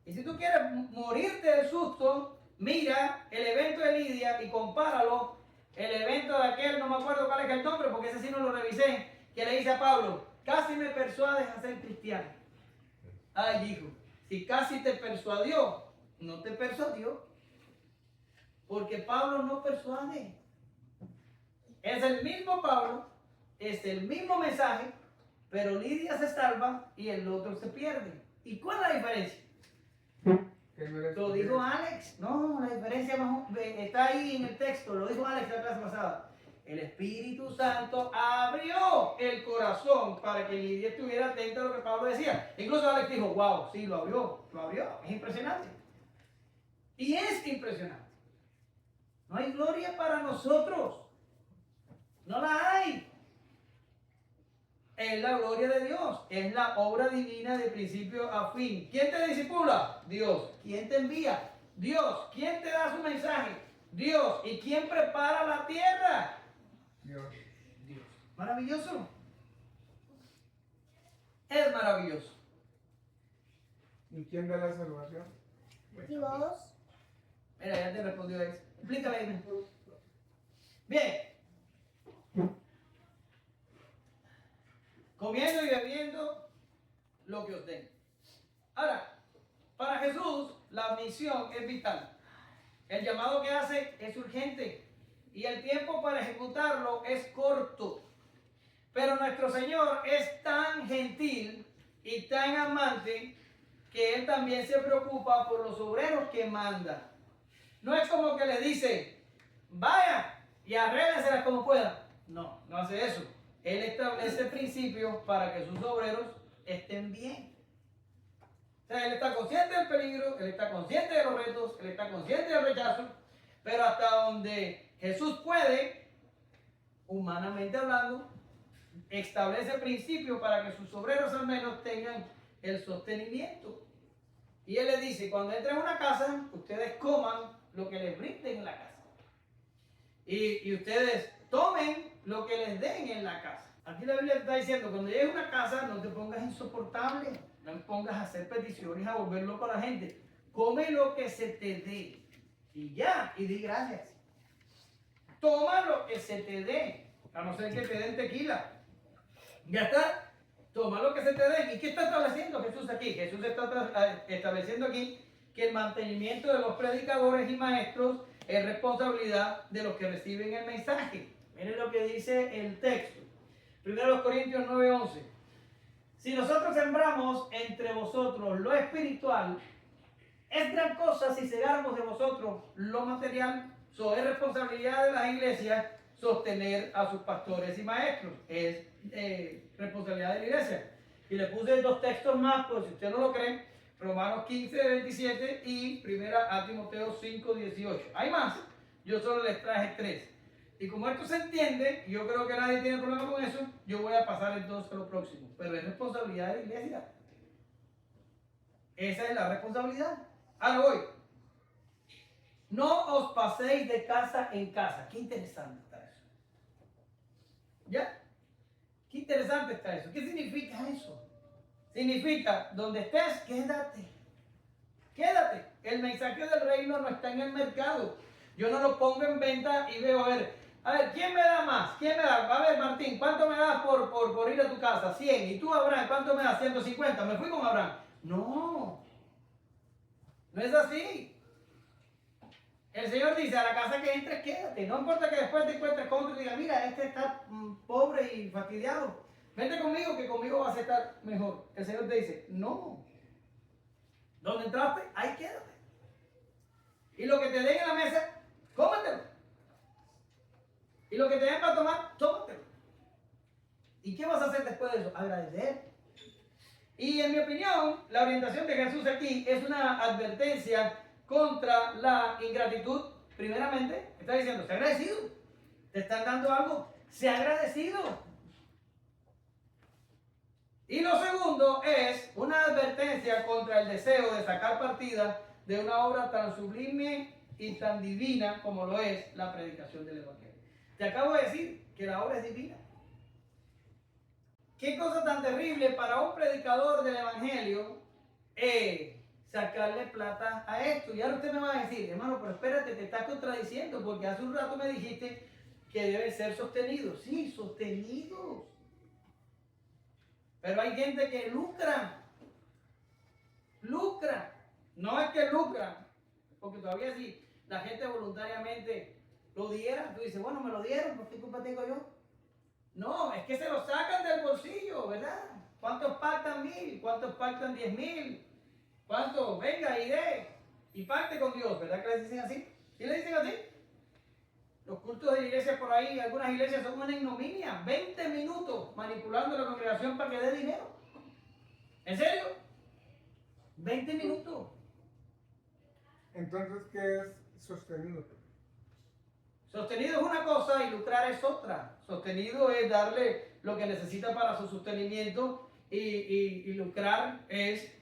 Y si tú quieres morirte de susto, mira el evento de Lidia y compáralo. El evento de aquel, no me acuerdo cuál es el nombre, porque ese sí no lo revisé, que le dice a Pablo, casi me persuades a ser cristiano. Ay, hijo, si casi te persuadió, no te persuadió. Porque Pablo no persuade. Es el mismo Pablo, es el mismo mensaje, pero Lidia se salva y el otro se pierde. ¿Y cuál es la diferencia? Que no eres Lo dijo Alex. No, la diferencia está ahí en el texto. Lo dijo Alex la clase pasada. El Espíritu Santo abrió el corazón para que Lidia estuviera atenta a lo que Pablo decía. Incluso Alex dijo, wow, sí, lo abrió. Es impresionante. Y es impresionante. No hay gloria para nosotros. No la hay. Es la gloria de Dios. Es la obra divina de principio a fin. ¿Quién te discipula? Dios. ¿Quién te envía? Dios. ¿Quién te da su mensaje? Dios. ¿Y quién prepara la tierra? Dios. Dios. Maravilloso. Es maravilloso. ¿Y quién da la salvación? Dios. Mira, ya te respondió eso. Explícale ahí. Bien. Comiendo y bebiendo lo que os den. Ahora, para Jesús la misión es vital. El llamado que hace es urgente y el tiempo para ejecutarlo es corto. Pero nuestro Señor es tan gentil y tan amante que Él también se preocupa por los obreros que manda. No es como que le dice, vaya y arréglenselas como puedan. No, no hace eso. Él establece principios para que sus obreros estén bien. O sea, Él está consciente del peligro, Él está consciente de los retos, Él está consciente del rechazo, pero hasta donde Jesús puede, humanamente hablando, establece principios para que sus obreros al menos tengan el sostenimiento. Y Él les dice, cuando entren a una casa, ustedes coman lo que les brinden en la casa. Y ustedes tomen lo que les den en la casa. Aquí la Biblia te está diciendo, cuando llegues a una casa, no te pongas insoportable, no te pongas a hacer peticiones, a volver loco a la gente. Come lo que se te dé. Y ya, y di gracias. Toma lo que se te dé, a no ser que te den tequila. Ya está. Toma lo que se te dé. ¿Y qué está estableciendo Jesús aquí? Jesús está estableciendo aquí que el mantenimiento de los predicadores y maestros es responsabilidad de los que reciben el mensaje. Miren lo que dice el texto. 1 Corintios 9:11. Si nosotros sembramos entre vosotros lo espiritual, es gran cosa si segáramos de vosotros lo material. Es responsabilidad de las iglesias sostener a sus pastores y maestros. Es responsabilidad de la iglesia. Y le puse dos textos más, por si usted no lo cree. Romanos 15:27 y 1 Timoteo 5:18. Hay más, yo solo les traje 3. Y como esto se entiende, y yo creo que nadie tiene problema con eso, yo voy a pasar entonces a lo próximo. Pero es responsabilidad de la iglesia. Esa es la responsabilidad. Ahora voy. No os paséis de casa en casa. Qué interesante está eso. ¿Ya? Qué interesante está eso. ¿Qué significa eso? Significa, donde estés, quédate. Quédate. El mensaje del reino no está en el mercado. Yo no lo pongo en venta y veo, a ver, ¿quién me da más? ¿Quién me da? A ver, Martín, ¿cuánto me das por ir a tu casa? 100. ¿Y tú, Abraham, cuánto me das? 150. Me fui con Abraham. No. No es así. El Señor dice, a la casa que entres, quédate. No importa que después te encuentres con otro y digas, mira, este está pobre y fastidiado. Vente conmigo, que conmigo vas a estar mejor. El Señor te dice, no. Donde entraste, ahí quédate. Y lo que te den en la mesa, cómetelo. Y lo que te den para tomar, tómatelo. ¿Y qué vas a hacer después de eso? Agradecer. Y en mi opinión, la orientación de Jesús aquí es una advertencia contra la ingratitud. Primeramente, está diciendo, sé agradecido. Te están dando algo, sé agradecido. Y lo segundo es una advertencia contra el deseo de sacar partida de una obra tan sublime y tan divina como lo es la predicación del Evangelio. Te acabo de decir que la obra es divina. Qué cosa tan terrible para un predicador del Evangelio sacarle plata a esto. Y ahora usted me va a decir, hermano, pero espérate, te estás contradiciendo porque hace un rato me dijiste que deben ser sostenidos. Sí, sostenidos. Pero hay gente que lucra. Lucra. No es que lucra, porque todavía si la gente voluntariamente lo diera, tú dices, bueno, me lo dieron, pues ¿qué culpa tengo yo? No, es que se lo sacan del bolsillo, ¿verdad? ¿Cuántos pactan 1000? ¿Cuántos pactan 10,000? ¿Cuántos? Venga y dé. Y pacte con Dios, ¿verdad que les dicen así? ¿Sí le dicen así? Los cultos de iglesias por ahí, algunas iglesias son una ignominia. 20 minutos manipulando la congregación para que dé dinero. ¿En serio? 20 minutos. Entonces, ¿qué es sostenido? Sostenido es una cosa y lucrar es otra. Sostenido es darle lo que necesita para su sostenimiento y lucrar es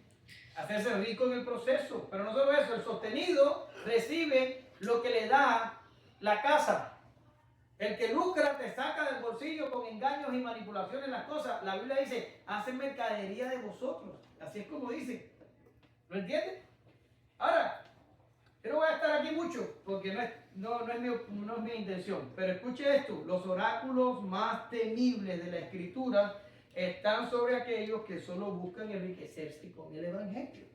hacerse rico en el proceso. Pero no solo eso, el sostenido recibe lo que le da la casa. El que lucra te saca del bolsillo con engaños y manipulaciones las cosas. La Biblia dice, hacen mercadería de vosotros. Así es como dice. ¿Lo entiendes? Ahora, yo no voy a estar aquí mucho porque no es mi intención. Pero escuche esto, los oráculos más temibles de la Escritura están sobre aquellos que solo buscan enriquecerse con el Evangelio.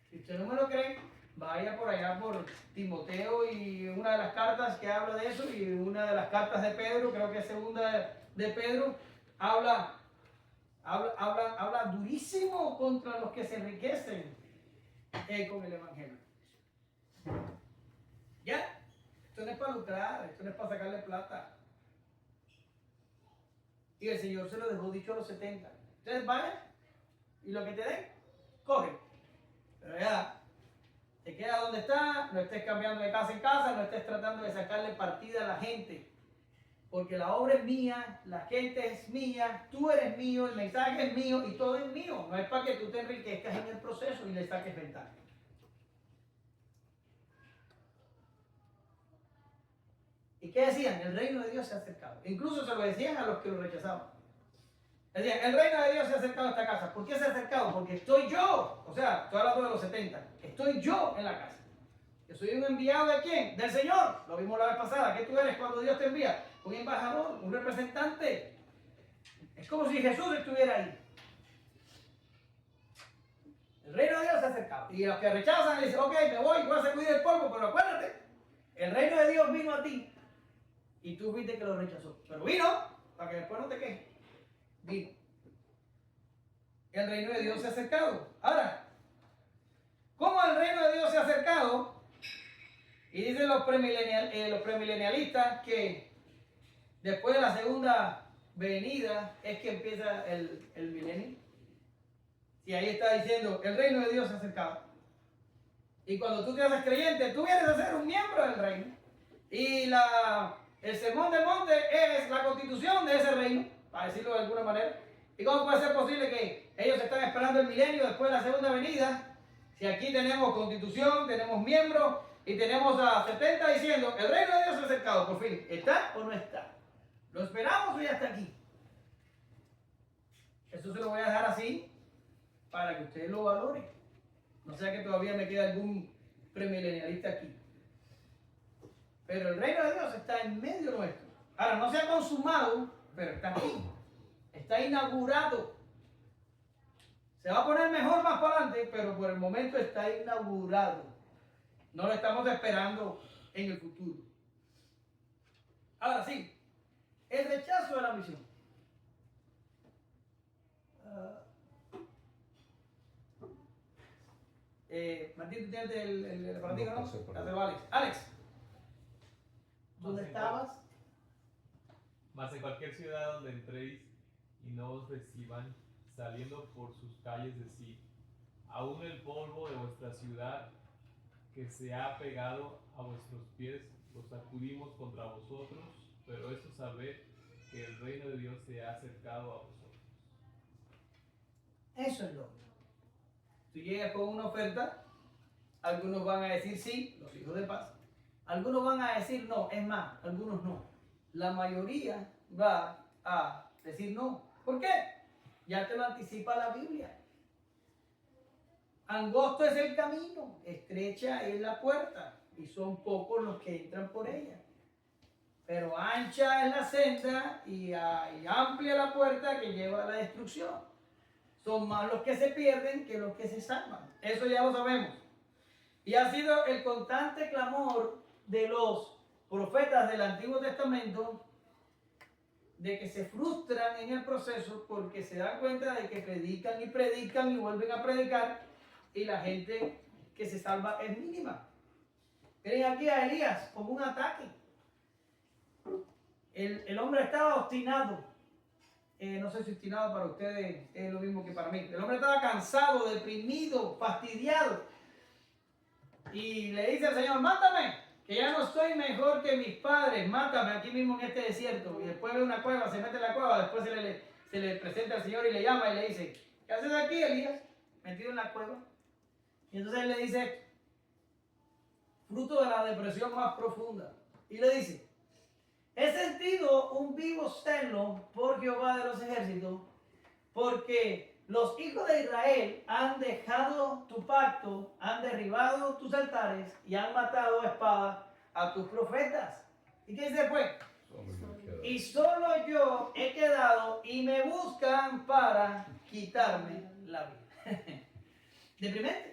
Si usted no me lo cree, vaya por allá por Timoteo y una de las cartas que habla de eso y una de las cartas de Pedro, creo que es segunda de Pedro, habla durísimo contra los que se enriquecen con el Evangelio. ¿Ya? Esto no es para lucrar, esto no es para sacarle plata. Y el Señor se lo dejó dicho a los 70. Entonces vayan y lo que te den, coge. Pero ya, te quedas donde está, no estés cambiando de casa en casa, no estés tratando de sacarle partida a la gente. Porque la obra es mía, la gente es mía, tú eres mío, el mensaje es mío y todo es mío. No es para que tú te enriquezcas en el proceso y le saques ventaja. ¿Y qué decían? El reino de Dios se ha acercado. Incluso se lo decían a los que lo rechazaban. Decían, el reino de Dios se ha acercado a esta casa. ¿Por qué se ha acercado? Porque estoy yo. O sea, estoy hablando de los 70. Estoy yo en la casa. Yo soy un enviado ¿de quién? Del Señor. Lo vimos la vez pasada. ¿Qué tú eres cuando Dios te envía? Un embajador, un representante. Es como si Jesús estuviera ahí. El reino de Dios se ha acercado. Y los que rechazan dicen, ok, me voy a sacudir el polvo, pero acuérdate, el reino de Dios vino a ti. Y tú viste que lo rechazó. Pero vino, para que después no te quejes. Vino. El reino de Dios se ha acercado. Ahora, ¿cómo el reino de Dios se ha acercado? Y dicen los premilenialistas que después de la segunda venida es que empieza el milenio. Y ahí está diciendo, el reino de Dios se ha acercado. Y cuando tú te haces creyente, tú vienes a ser un miembro del reino. Y el sermón del monte es la constitución de ese reino, para decirlo de alguna manera. ¿Y cómo puede ser posible que ellos están esperando el milenio después de la segunda venida? Si aquí tenemos constitución, tenemos miembros y tenemos a 70 diciendo, el reino de Dios se ha acercado, por fin. ¿Está o no está? ¿Lo esperamos o ya está aquí? Eso se lo voy a dejar así para que ustedes lo valoren. No sea que todavía me queda algún premilenialista aquí. Pero el reino de Dios está en medio nuestro. Ahora, no se ha consumado, pero está aquí. Está inaugurado. Se va a poner mejor más para adelante, pero por el momento está inaugurado. No lo estamos esperando en el futuro. Ahora sí, el rechazo de la misión. Martín, tú tienes el aparatico, ¿no? Alex. ¿Dónde estabas? Mas en cualquier ciudad donde entréis y no os reciban, saliendo por sus calles, decid: aún el polvo de vuestra ciudad que se ha pegado a vuestros pies, lo sacudimos contra vosotros, pero esto sabed que el reino de Dios se ha acercado a vosotros. Eso es lógico. Tú llegas con una oferta, algunos van a decir sí, los hijos de paz. Algunos van a decir no, es más, algunos no. La mayoría va a decir no. ¿Por qué? Ya te lo anticipa la Biblia. Angosto es el camino, estrecha es la puerta, y son pocos los que entran por ella. Pero ancha es la senda y amplia la puerta que lleva a la destrucción. Son más los que se pierden que los que se salvan. Eso ya lo sabemos. Y ha sido el constante clamor de los profetas del Antiguo Testamento de que se frustran en el proceso porque se dan cuenta de que predican y vuelven a predicar y la gente que se salva es mínima. Miren aquí a Elías como un ataque. El hombre estaba obstinado. No sé si obstinado para ustedes es lo mismo que para mí. El hombre estaba cansado, deprimido, fastidiado. Y le dice al Señor: mátame, que ya no soy mejor que mis padres, mátame aquí mismo en este desierto. Y después ve una cueva, se mete en la cueva, después se le presenta al Señor y le llama y le dice: ¿qué haces aquí, Elías? Metido en la cueva. Y entonces él le dice, fruto de la depresión más profunda, y le dice: he sentido un vivo celo por Jehová de los ejércitos, porque los hijos de Israel han dejado tu pacto, han derribado tus altares y han matado a espada a tus profetas. ¿Y qué dice después? Y solo yo he quedado y me buscan para quitarme la vida. Deprimente.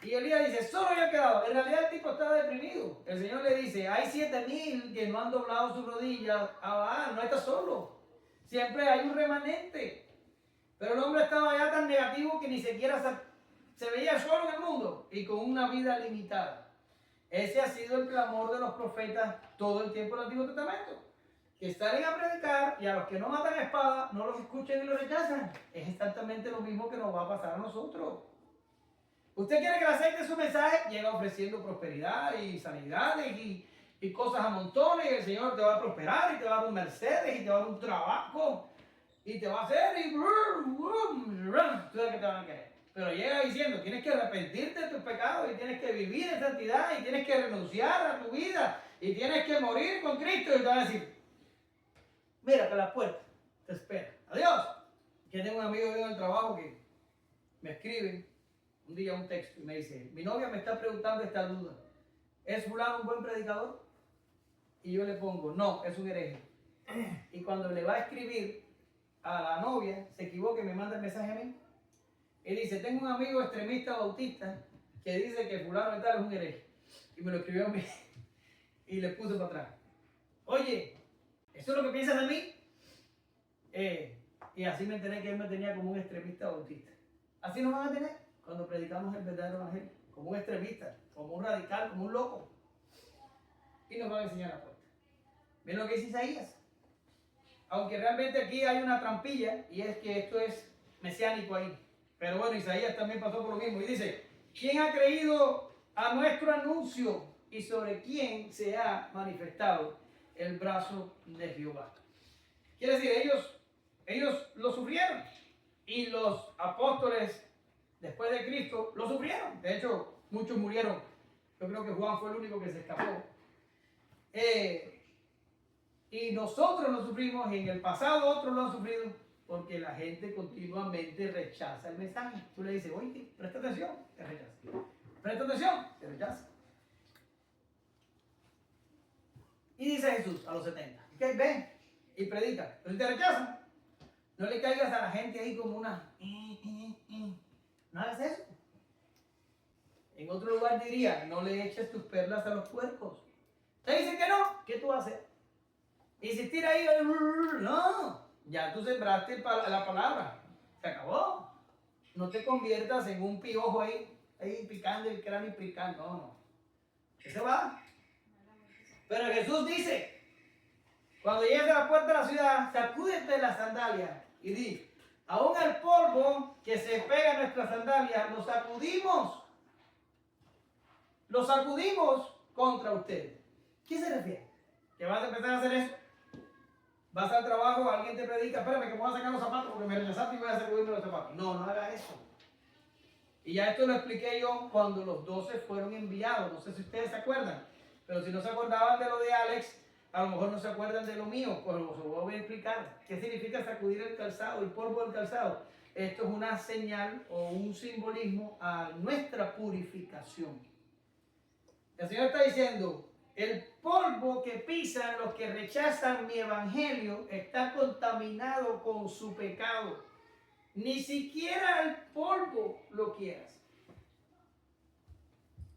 Y Elías dice: solo yo he quedado. En realidad el tipo estaba deprimido. El Señor le dice: hay 7,000 que no han doblado sus rodillas a Baal, no está solo. Siempre hay un remanente. Pero el hombre estaba ya tan negativo que ni siquiera se veía solo en el mundo y con una vida limitada. Ese ha sido el clamor de los profetas todo el tiempo del Antiguo Testamento. Que salen a predicar y a los que no matan a espada no los escuchan y los rechazan. Es exactamente lo mismo que nos va a pasar a nosotros. Usted quiere que le acepte su mensaje, llega ofreciendo prosperidad y sanidades y cosas a montones, y el Señor te va a prosperar y te va a dar un Mercedes y te va a dar un trabajo y te va a hacer y tú sabes que te van a querer. Pero llega diciendo: tienes que arrepentirte de tus pecados y tienes que vivir en santidad y tienes que renunciar a tu vida y tienes que morir con Cristo, y te van a decir: mira que la puerta te espera, adiós. Que tengo un amigo mío en el trabajo que me escribe un día un texto y me dice: mi novia me está preguntando esta duda, ¿es fulano un buen predicador? Y yo le pongo: no, es un hereje. Y cuando le va a escribir a la novia, se equivoca y me manda el mensaje a mí y dice: tengo un amigo extremista bautista que dice que fulano y tal es un hereje, y me lo escribió a mí y le puse para atrás: oye, ¿eso es lo que piensas de mí? Y así me enteré que él me tenía como un extremista bautista. Así nos van a tener cuando predicamos el verdadero evangelio, como un extremista, como un radical, como un loco. Y nos van a enseñar la puerta. ¿Ven lo que dice Isaías? Aunque realmente aquí hay una trampilla, y es que esto es mesiánico ahí. Pero bueno, Isaías también pasó por lo mismo. Y dice: ¿quién ha creído a nuestro anuncio y sobre quién se ha manifestado el brazo de Jehová? Quiere decir, ellos lo sufrieron. Y los apóstoles después de Cristo lo sufrieron. De hecho, muchos murieron. Yo creo que Juan fue el único que se escapó. Y nosotros lo sufrimos, y en el pasado otros lo han sufrido, porque la gente continuamente rechaza el mensaje. Tú le dices: oye, presta atención, te rechaza. Presta atención, te rechaza. Y dice Jesús a los 70: okay, ven y predica. Pero si te rechazan, no le caigas a la gente ahí como una... No hagas eso. En otro lugar diría: no le eches tus perlas a los puercos. Te dicen que no, ¿qué tú vas a hacer? Insistir ahí, no, ya tú sembraste la palabra, se acabó. No te conviertas en un piojo ahí picando el cráneo y picando, no. ¿Qué se va? Pero Jesús dice: Cuando llegues a la puerta de la ciudad, sacúdete las sandalias y di, aún el polvo que se pega en nuestras sandalias, lo sacudimos contra ustedes. ¿Qué se refiere? ¿Que vas a empezar a hacer eso? Vas al trabajo, alguien te predica, espérame que me voy a sacar los zapatos porque me rechazaste y voy a sacudirme los zapatos. No, no haga eso. Y ya esto lo expliqué yo cuando los 12 fueron enviados. No sé si ustedes se acuerdan, pero si no se acordaban de lo de Alex, a lo mejor no se acuerdan de lo mío, pues lo voy a explicar. ¿Qué significa sacudir el calzado, el polvo del calzado? Esto es una señal o un simbolismo a nuestra purificación. El Señor está diciendo, el polvo que pisan los que rechazan mi evangelio está contaminado con su pecado. Ni siquiera el polvo lo quieras.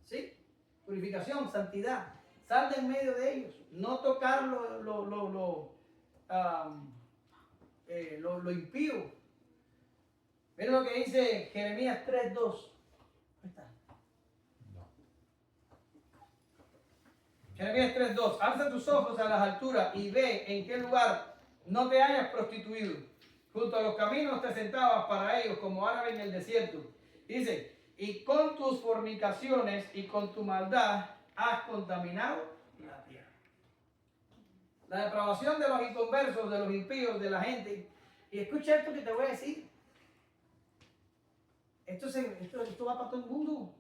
¿Sí? Purificación, santidad. Sal de en medio de ellos. No tocar lo impío. Miren lo que dice Jeremías 3:2. Ahí está. Jeremías 3:2. Alza tus ojos a las alturas y ve en qué lugar no te hayas prostituido. Junto a los caminos te sentabas para ellos como árabe en el desierto. Dice, y con tus fornicaciones y con tu maldad has contaminado la tierra. La depravación de los inconversos, de los impíos, de la gente. Y escucha esto que te voy a decir. Esto va para todo el mundo.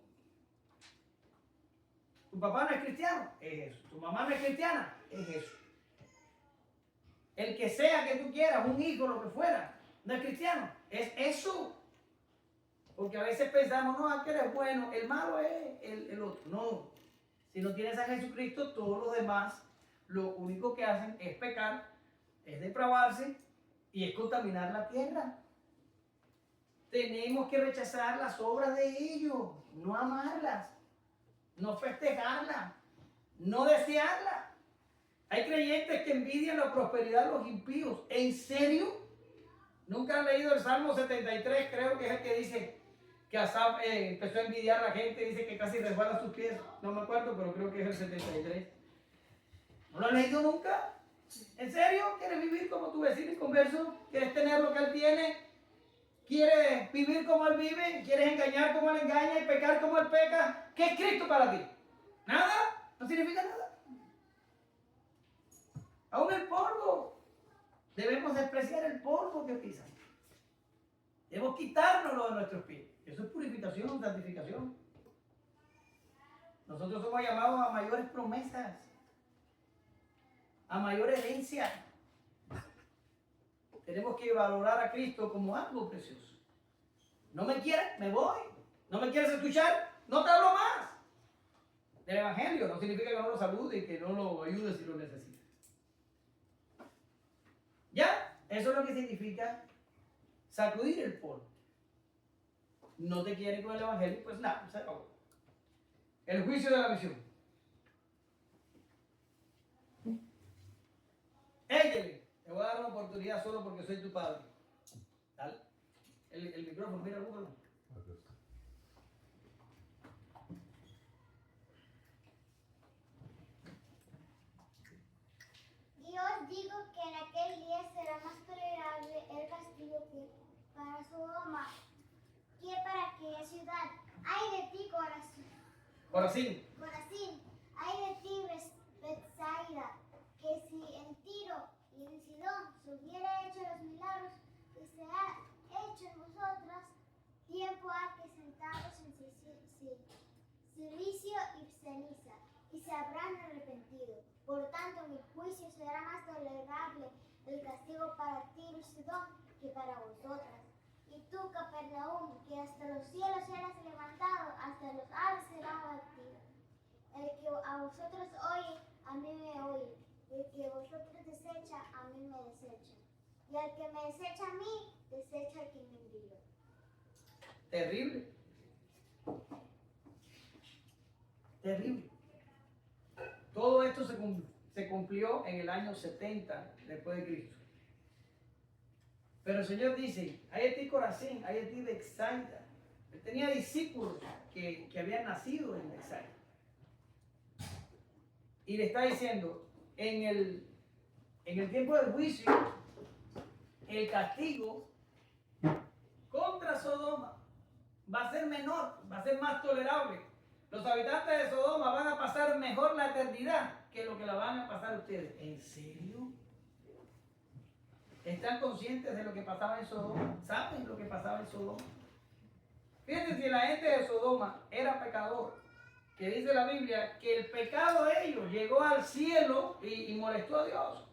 Tu papá no es cristiano, es eso. Tu mamá no es cristiana, es eso. El que sea que tú quieras, un hijo, lo que fuera, no es cristiano, es eso. Porque a veces pensamos, no, que eres bueno, el malo es el otro. No, si no tienes a Jesucristo, todos los demás, lo único que hacen es pecar, es depravarse y es contaminar la tierra. Tenemos que rechazar las obras de ellos, no amarlas, no festejarlas, no desearlas. Hay creyentes que envidian la prosperidad de los impíos. ¿En serio? ¿Nunca han leído el Salmo 73? Creo que es el que dice que Asaf empezó a envidiar a la gente, dice que casi resbala sus pies. No me acuerdo, pero creo que es el 73. ¿No lo han leído nunca? ¿En serio? ¿Quieres vivir como tu vecino inconverso? ¿Quieres tener lo que él tiene? ¿Quieres vivir como él vive? ¿Quieres engañar como él engaña y pecar como él peca? ¿Qué es Cristo para ti? ¿Nada? ¿No significa nada? Aún el polvo. Debemos despreciar el polvo que pisan. Debemos quitárnoslo de nuestros pies. Eso es purificación, santificación. Nosotros somos llamados a mayores promesas, a mayor herencia. Tenemos que valorar a Cristo como algo precioso. No me quieres, me voy. No me quieres escuchar, no te hablo más. Del Evangelio no significa que no lo salude y que no lo ayude si lo necesita. ¿Ya? Eso es lo que significa sacudir el polvo. No te quieren con el Evangelio, pues nada, se acabó. El juicio de la misión. Échale. Te voy a dar una oportunidad solo porque soy tu padre. Dale. El micrófono, mira, búscalo. Dios dijo que en aquel día será más tolerable el castigo que para Sodoma que para aquella ciudad. Ay de ti, Corazín. Ay de ti, Betsaida, que si en Tiro y en Sidón se hubiera hecho los milagros que se ha hecho en vosotras, tiempo ha que sentados en silicio y ceniza, y se habrán arrepentido. Por tanto, mi juicio será más tolerable el castigo para Tiro y Sidón que para vosotras. Y tú, Capernaum, que hasta los cielos eras levantado, hasta los aves serás abatido. El que a vosotros oye, a mí me oye. El que vosotros desecha, a mí me desecha. Y al que me desecha a mí, desecha al que me envió. Terrible. Terrible. Todo esto se cumplió en el año 70 después de Cristo. Pero el Señor dice, hay de ti Corazín, hay de ti Betsaida. Él tenía discípulos que habían nacido en Betsaida. Y le está diciendo, en el En el tiempo del juicio, el castigo contra Sodoma va a ser menor, va a ser más tolerable. Los habitantes de Sodoma van a pasar mejor la eternidad que lo que la van a pasar ustedes. ¿En serio? ¿Están conscientes de lo que pasaba en Sodoma? ¿Saben lo que pasaba en Sodoma? Fíjense, si la gente de Sodoma era pecador, que dice la Biblia que el pecado de ellos llegó al cielo y molestó a Dios.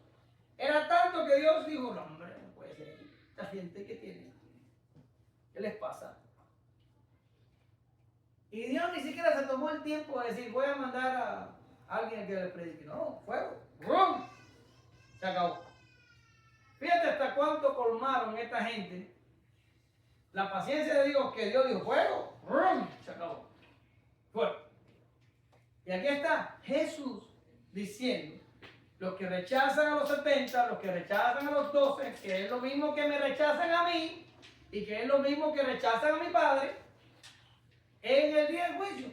Era tanto que Dios dijo, no hombre, no puede ser. La gente que tiene, ¿qué les pasa? Y Dios ni siquiera se tomó el tiempo de decir, voy a mandar a alguien que le predique. No, fuego, ¡rum! Se acabó. Fíjate hasta cuánto colmaron esta gente la paciencia de Dios, que Dios dijo, fuego, ¡rum! Se acabó. Fuego. Y aquí está Jesús diciendo, los que rechazan a los 70, los que rechazan a los 12, que es lo mismo que me rechazan a mí, y que es lo mismo que rechazan a mi Padre, en el día del juicio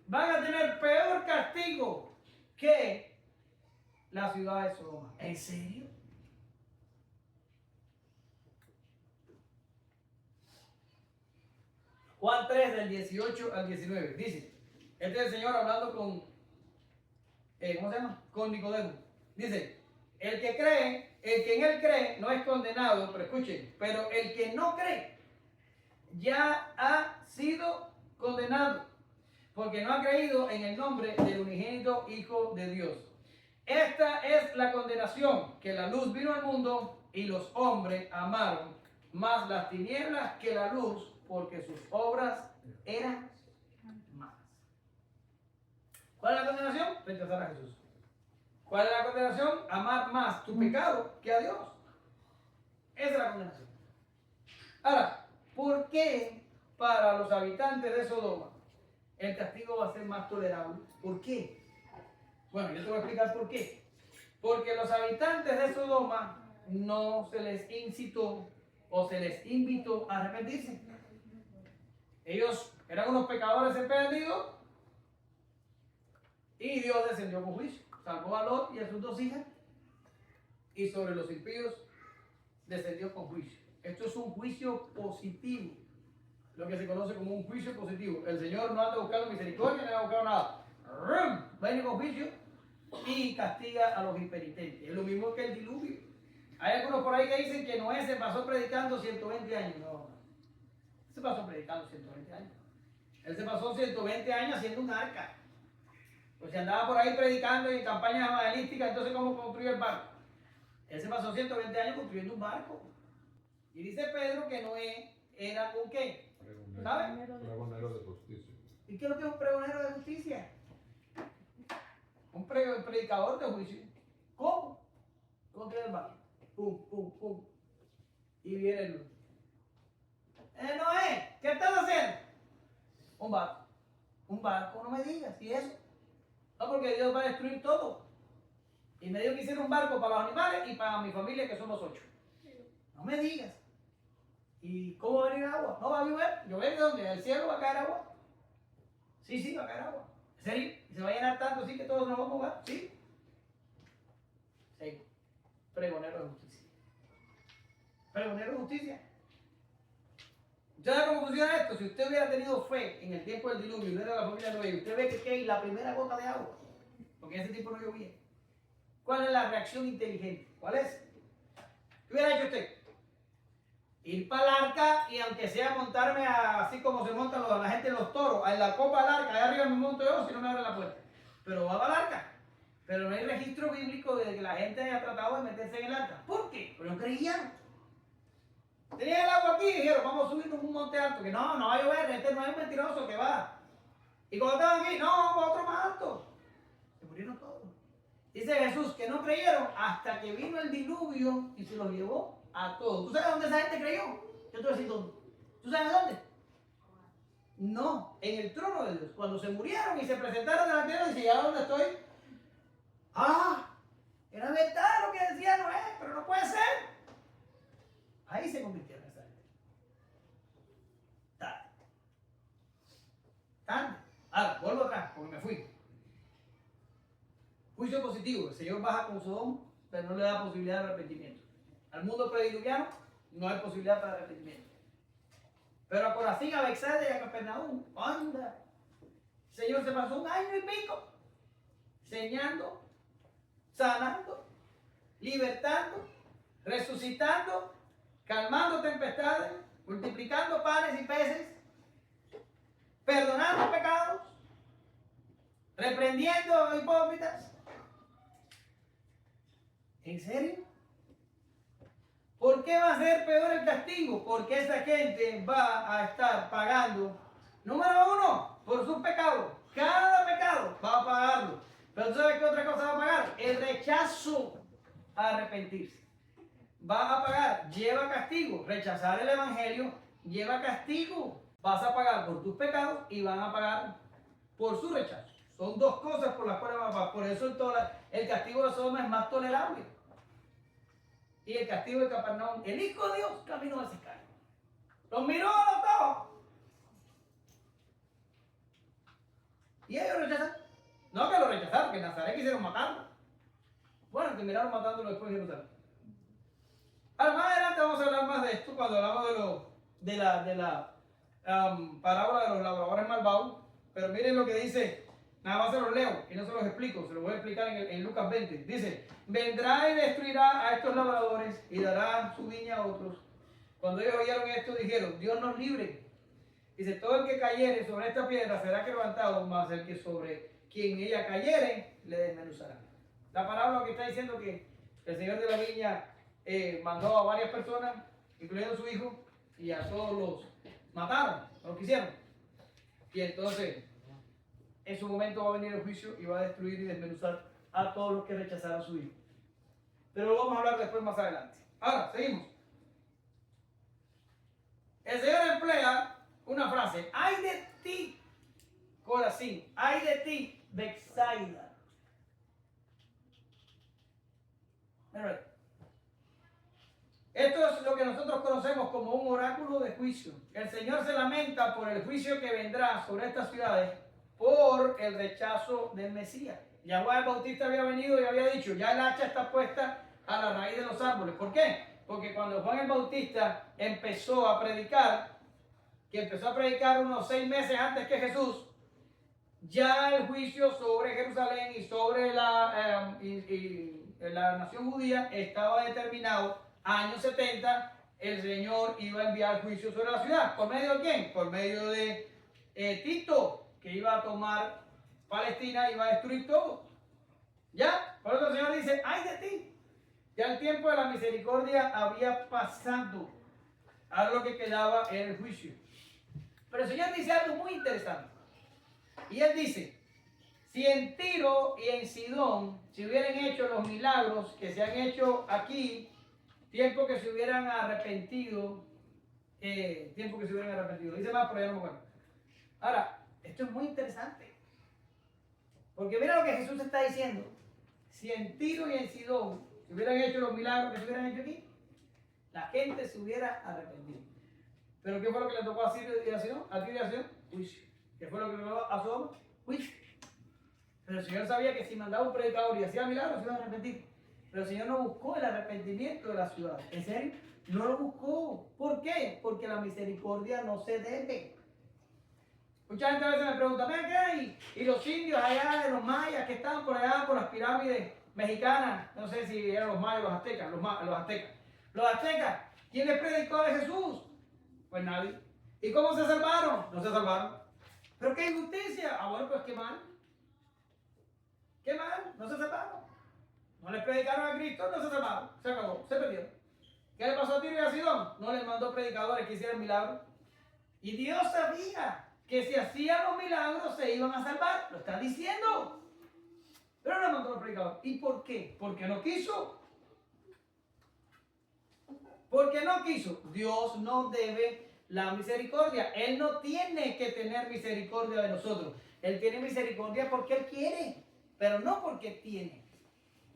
van a tener peor castigo que la ciudad de Sodoma. ¿En serio? Juan 3, del 18 al 19, dice, este es el Señor hablando con, ¿cómo se llama? Con Nicodemo. Dice, el que en él cree, no es condenado, pero escuchen, pero el que no cree, ya ha sido condenado, porque no ha creído en el nombre del unigénito Hijo de Dios. Esta es la condenación, que la luz vino al mundo y los hombres amaron más las tinieblas que la luz, porque sus obras eran malas. ¿Cuál es la condenación? Rechazar a Jesús. ¿Cuál es la condenación? Amar más tu pecado que a Dios. Esa es la condenación. Ahora, ¿por qué para los habitantes de Sodoma el castigo va a ser más tolerable? ¿Por qué? Bueno, yo te voy a explicar por qué. Porque los habitantes de Sodoma no se les incitó o se les invitó a arrepentirse. Ellos eran unos pecadores empedernidos y Dios descendió con juicio. Salvó a Lot y a sus 2 hijas y sobre los impíos descendió con juicio. Esto es un juicio positivo, lo que se conoce como un juicio positivo. El Señor no anda buscando misericordia, no anda buscando nada. Viene con juicio y castiga a los impenitentes. Es lo mismo que el diluvio. Hay algunos por ahí que dicen que Noé se pasó predicando 120 años. No, se pasó predicando 120 años. Él se pasó 120 años haciendo un arca. Pues si andaba por ahí predicando en campañas evangelísticas, entonces ¿cómo construyó el barco? Él se pasó 120 años construyendo un barco. Y dice Pedro que Noé era un ¿qué? ¿Sabe? Pregonero de justicia. ¿Y qué es lo que es un pregonero de justicia? Un predicador de juicio. ¿Cómo? Construye el barco. Pum, pum, pum. Y viene el luz. Noé, ¿qué estás haciendo? Un barco. Un barco, no me digas. ¿Y eso? No, porque Dios va a destruir todo. Y me dijo que hiciera un barco para los animales y para mi familia, que somos 8. No me digas. ¿Y cómo va a venir agua? No va a llover. ¿Llover de dónde? ¿Del cielo va a caer agua? Sí, va a caer agua. ¿En serio? ¿Y se va a llenar tanto así que todos nos vamos a mojar? Sí. Sí. Pregonero de justicia. Pregonero de justicia. ¿Ya sabe cómo funciona esto? Si usted hubiera tenido fe en el tiempo del diluvio y no era la familia de Noé, usted ve que hay la primera gota de agua, porque en ese tiempo no llovía. ¿Cuál es la reacción inteligente? ¿Cuál es? ¿Qué hubiera hecho usted? Ir para el arca y aunque sea montarme así como se montan la gente en los toros, en la copa del arca, allá arriba me monto yo si no me abre la puerta. Pero va para el arca. Pero no hay registro bíblico de que la gente haya tratado de meterse en el arca. ¿Por qué? Porque no creían. Tenían el agua aquí y dijeron, vamos a subirnos un monte alto, que no va a llover, este no es un mentiroso que va. Y cuando estaban aquí, no, vamos a otro más alto. Se murieron todos. Dice Jesús que no creyeron hasta que vino el diluvio y se los llevó a todos. ¿Tú sabes dónde esa gente creyó? Yo te voy a decir dónde. ¿Tú sabes dónde? No, en el trono de Dios. Cuando se murieron y se presentaron delante de Dios, dice, ¿ya dónde estoy? Era verdad lo que decía Noé, pero no puede ser. Ahí se convirtieron esa gente. Tarde. Ahora, vuelvo atrás, porque me fui. Juicio positivo. El Señor baja con Sodoma, pero no le da posibilidad de arrepentimiento. Al mundo prediluviano no hay posibilidad para arrepentimiento. Pero a Corazín, a Bethsaida y a Capernaum, anda. El Señor se pasó 1 año y pico enseñando, sanando, libertando, resucitando, calmando tempestades, multiplicando panes y peces, perdonando pecados, reprendiendo a hipócritas. ¿En serio? ¿Por qué va a ser peor el castigo? Porque esa gente va a estar pagando, número 1, por sus pecados. Cada pecado va a pagarlo. Pero ¿tú sabes qué otra cosa va a pagar? El rechazo a arrepentirse. Va a pagar, lleva castigo. Rechazar el evangelio lleva castigo. Vas a pagar por tus pecados y van a pagar por su rechazo. Son 2 cosas por las cuales van a pagar. Por eso el castigo de Sodoma es más tolerable. Y el castigo de Capernaum, el Hijo de Dios caminó a ese carro. Los miró a los dos. Y ellos rechazaron. No que lo rechazaron, que en Nazaret quisieron matarlo. Bueno, terminaron matándolo después de Jerusalén. Ahora, más adelante vamos a hablar más de esto cuando hablamos de la parábola de los labradores malvados. Pero miren lo que dice, nada más se los leo y no se los explico, se los voy a explicar en Lucas 20. Dice, vendrá y destruirá a estos labradores y dará su viña a otros. Cuando ellos oyeron esto dijeron, Dios nos libre. Dice, todo el que cayere sobre esta piedra será quebrantado, mas el que sobre quien ella cayere le desmenuzará. La parábola que está diciendo que el señor de la viña mandó a varias personas, incluyendo su hijo, y a todos los mataron, no los quisieron. Y entonces, en su momento va a venir el juicio y va a destruir y desmenuzar a todos los que rechazaron a su hijo. Pero lo vamos a hablar después más adelante. Ahora, seguimos. El Señor emplea una frase, ay de ti, Corazín, ay de ti, Bethsaida. Esto es lo que nosotros conocemos como un oráculo de juicio. El Señor se lamenta por el juicio que vendrá sobre estas ciudades por el rechazo del Mesías. Ya Juan el Bautista había venido y había dicho, ya el hacha está puesta a la raíz de los árboles. ¿Por qué? Porque cuando Juan el Bautista empezó a predicar, unos 6 meses antes que Jesús, ya el juicio sobre Jerusalén y sobre la nación judía estaba determinado. Año 70, el Señor iba a enviar juicio sobre la ciudad. ¿Por medio de quién? Por medio de Tito, que iba a tomar Palestina y iba a destruir todo. ¿Ya? Por eso el Señor dice, ¡ay de ti! Ya el tiempo de la misericordia había pasado. Ahora lo que quedaba era el juicio. Pero el Señor dice algo muy interesante. Y Él dice, si en Tiro y en Sidón se hubieran hecho los milagros que se han hecho aquí, tiempo que se hubieran arrepentido, dice más, pero ya no me acuerdo. Ahora, esto es muy interesante, porque mira lo que Jesús está diciendo. Si en Tiro y en Sidón se hubieran hecho los milagros que se hubieran hecho aquí, la gente se hubiera arrepentido. Pero ¿qué fue lo que le tocó a Tiro y a Sidón? A Tiro y a Sidón, juicio. ¿Qué fue lo que le tocó a Sodoma? Juicio. Pero el Señor sabía que si mandaba un predicador y hacía milagros, se iban a arrepentir. Pero el Señor no buscó el arrepentimiento de la ciudad. ¿En serio? No lo buscó. ¿Por qué? Porque la misericordia no se debe. Mucha gente a veces me pregunta, ¿qué hay? Y los indios allá de los mayas que estaban por allá por las pirámides mexicanas, no sé si eran los mayas o los aztecas, los aztecas. Los aztecas, ¿quién les predicó de Jesús? Pues nadie. ¿Y cómo se salvaron? No se salvaron. ¿Pero qué injusticia? Ah, bueno, pues qué mal. ¿Qué mal? No se salvaron. No les predicaron a Cristo, no se salvaron. Se acabó, se perdieron. ¿Qué le pasó a Tiro y a Sidón? No les mandó predicadores que hicieran milagros. Y Dios sabía que si hacían los milagros se iban a salvar. Lo están diciendo. Pero no mandó los predicadores. ¿Y por qué? Porque no quiso. Porque no quiso. Dios no debe la misericordia. Él no tiene que tener misericordia de nosotros. Él tiene misericordia porque Él quiere, pero no porque tiene.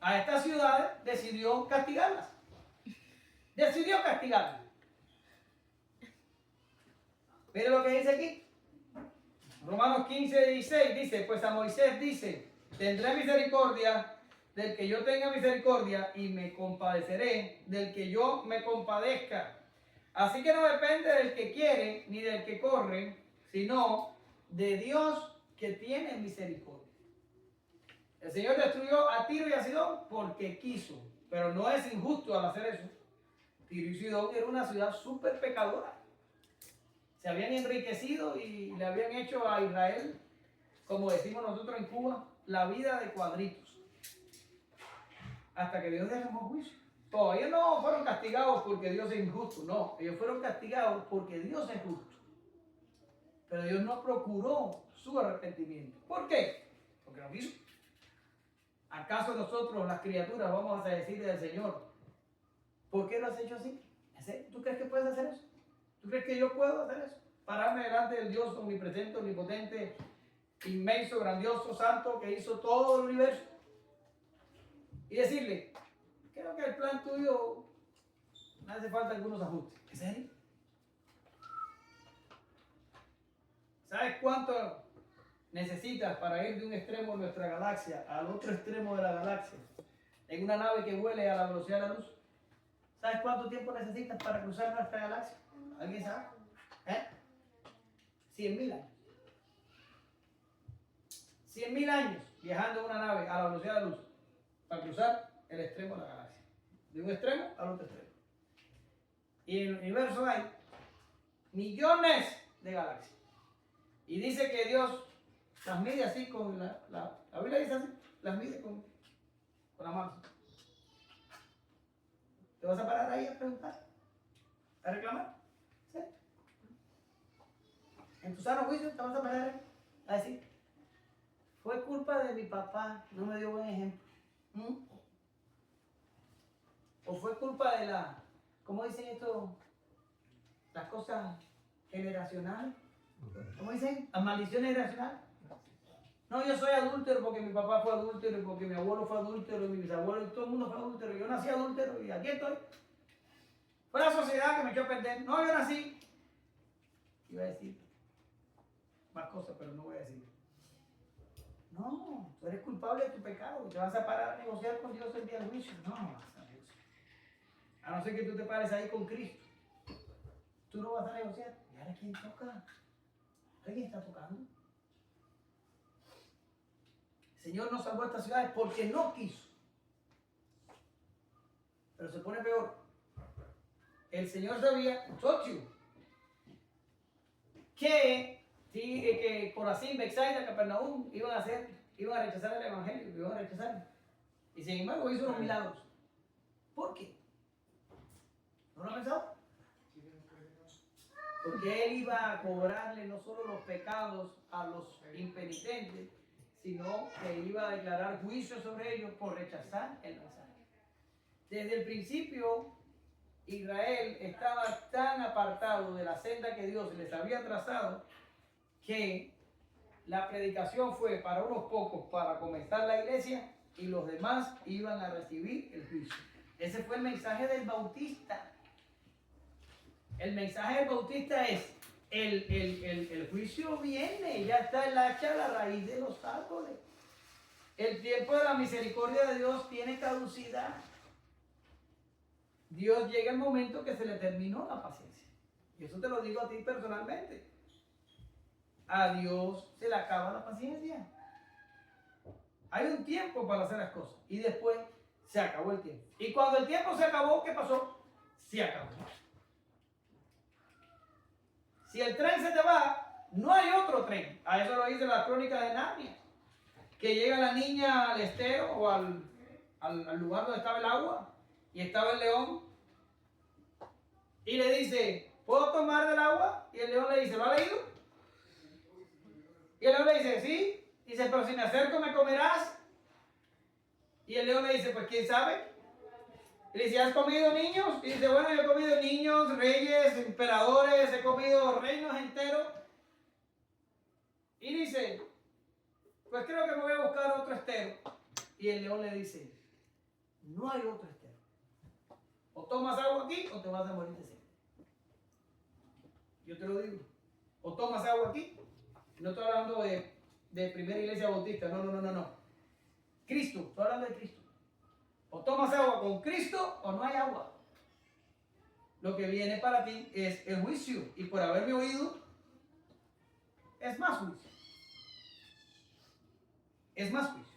A estas ciudades decidió castigarlas. Decidió castigarlas. Mire lo que dice aquí. Romanos 15, 16 dice, pues a Moisés dice, tendré misericordia del que yo tenga misericordia y me compadeceré del que yo me compadezca. Así que no depende del que quiere ni del que corre, sino de Dios que tiene misericordia. El Señor destruyó a Tiro y a Sidón porque quiso, pero no es injusto al hacer eso. Tiro y Sidón era una ciudad súper pecadora. Se habían enriquecido y le habían hecho a Israel, como decimos nosotros en Cuba, la vida de cuadritos. Hasta que Dios derramó juicio. Todavía no fueron castigados porque Dios es injusto, no. Ellos fueron castigados porque Dios es justo. Pero Dios no procuró su arrepentimiento. ¿Por qué? Porque no quiso. ¿Acaso nosotros, las criaturas, vamos a decirle al Señor, ¿por qué lo has hecho así? ¿Tú crees que puedes hacer eso? ¿Tú crees que yo puedo hacer eso? Pararme delante del Dios omnipresente, omnipotente, inmenso, grandioso, santo, que hizo todo el universo. Y decirle, creo que el plan tuyo me hace falta algunos ajustes. ¿En serio? ¿Sabes cuánto necesitas para ir de un extremo de nuestra galaxia al otro extremo de la galaxia en una nave que vuele a la velocidad de la luz? ¿Sabes cuánto tiempo necesitas para cruzar nuestra galaxia? ¿Alguien sabe? 100.000 años. 100.000 años viajando en una nave a la velocidad de la luz para cruzar el extremo de la galaxia. De un extremo al otro extremo. Y en el universo hay millones de galaxias. Y dice que Dios las mide así con la Biblia dice así, las mide con la mano. ¿Te vas a parar ahí a preguntar? ¿A reclamar? ¿Sí? En tu sano juicio te vas a parar ahí a decir, fue culpa de mi papá, no me dio buen ejemplo. ¿O fue culpa de ¿cómo dicen esto? Las cosas generacionales. ¿Cómo dicen? Las maldiciones generacionales. No, yo soy adúltero porque mi papá fue adúltero, porque mi abuelo fue adúltero, y mi bisabuelo, y todo el mundo fue adúltero. Yo nací adúltero y aquí estoy. Fue la sociedad que me echó a perder. No, yo nací. Iba a decir más cosas, pero no voy a decir. No, tú eres culpable de tu pecado. Te vas a parar a negociar con Dios el día del juicio. No, no vas a negociar. A no ser que tú te pares ahí con Cristo. Tú no vas a negociar. ¿Y ahora quién toca? ¿Alguien está tocando? El Señor no salvó a estas ciudades porque no quiso. Pero se pone peor. El Señor sabía, Sochi, que Corazín, Bethsaida, Capernaum iban a rechazar el evangelio, iban a rechazar. Y sin embargo hizo unos milagros. ¿Por qué? ¿No lo han pensado? Porque Él iba a cobrarle no solo los pecados a los impenitentes, sino que iba a declarar juicio sobre ellos por rechazar el mensaje. Desde el principio, Israel estaba tan apartado de la senda que Dios les había trazado que la predicación fue para unos pocos para comenzar la iglesia y los demás iban a recibir el juicio. Ese fue el mensaje del Bautista. El mensaje del Bautista es el juicio viene, ya está el hacha a la raíz de los árboles. El tiempo de la misericordia de Dios tiene caducidad. Dios llega el momento que se le terminó la paciencia. Y eso te lo digo a ti personalmente. A Dios se le acaba la paciencia. Hay un tiempo para hacer las cosas. Y después se acabó el tiempo. Y cuando el tiempo se acabó, ¿qué pasó? Se acabó. Si el tren se te va, no hay otro tren. A eso lo dice la crónica de Narnia. Que llega la niña al estero o al lugar donde estaba el agua y estaba el león y le dice, ¿puedo tomar del agua? Y el león le dice, ¿lo ha leído? Y el león le dice, sí. Dice, pero si me acerco me comerás. Y el león le dice, pues quién sabe. Y le dice, ¿has comido niños? Y dice, bueno, yo he comido niños, reyes, emperadores, he comido reinos enteros. Y dice, pues creo que me voy a buscar otro estero. Y el león le dice, no hay otro estero. O tomas agua aquí o te vas a morir de sed. Yo te lo digo. O tomas agua aquí. No estoy hablando de primera iglesia bautista. No. Cristo. Estoy hablando de Cristo. O tomas agua con Cristo o no hay agua. Lo que viene para ti es el juicio. Y por haberme oído, es más juicio. Es más juicio.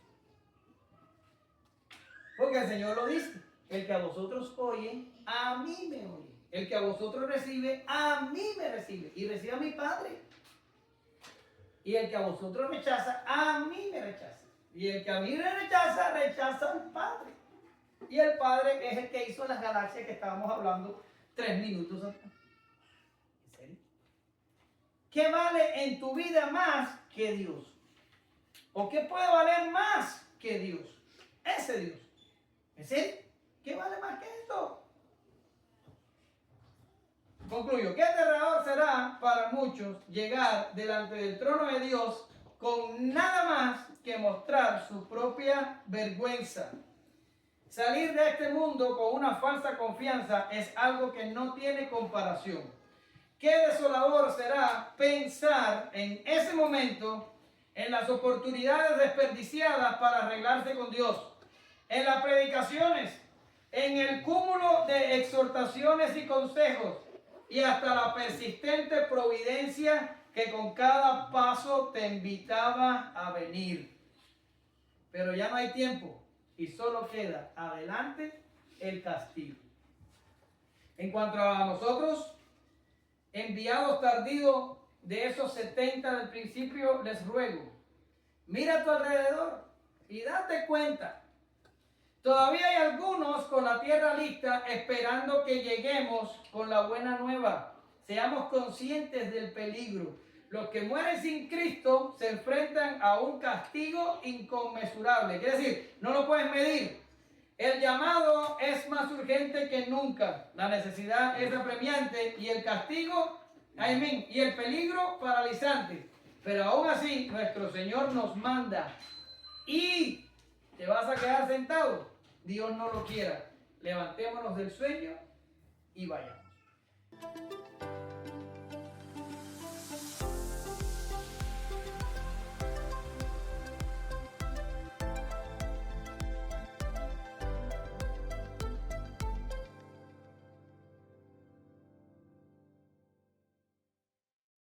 Porque el Señor lo dice. El que a vosotros oye, a mí me oye. El que a vosotros recibe, a mí me recibe. Y recibe a mi Padre. Y el que a vosotros rechaza, a mí me rechaza. Y el que a mí me rechaza, rechaza al Padre. Y el Padre es el que hizo las galaxias que estábamos hablando 3 minutos atrás. ¿En serio? ¿Qué vale en tu vida más que Dios? ¿O qué puede valer más que Dios? Ese Dios. ¿En serio? ¿Qué vale más que esto? Concluyo. ¿Qué aterrador será para muchos llegar delante del trono de Dios con nada más que mostrar su propia vergüenza? Salir de este mundo con una falsa confianza es algo que no tiene comparación. Qué desolador será pensar en ese momento en las oportunidades desperdiciadas para arreglarse con Dios, en las predicaciones, en el cúmulo de exhortaciones y consejos y hasta la persistente providencia que con cada paso te invitaba a venir. Pero ya no hay tiempo. Y solo queda adelante el castigo. En cuanto a nosotros, enviados tardíos de esos 70 del principio, les ruego, mira a tu alrededor y date cuenta. Todavía hay algunos con la tierra lista esperando que lleguemos con la buena nueva. Seamos conscientes del peligro. Los que mueren sin Cristo se enfrentan a un castigo inconmensurable. Quiere decir, no lo puedes medir. El llamado es más urgente que nunca. La necesidad es apremiante y el castigo, y el peligro paralizante. Pero aún así, nuestro Señor nos manda. ¿Y te vas a quedar sentado? Dios no lo quiera. Levantémonos del sueño y vayamos.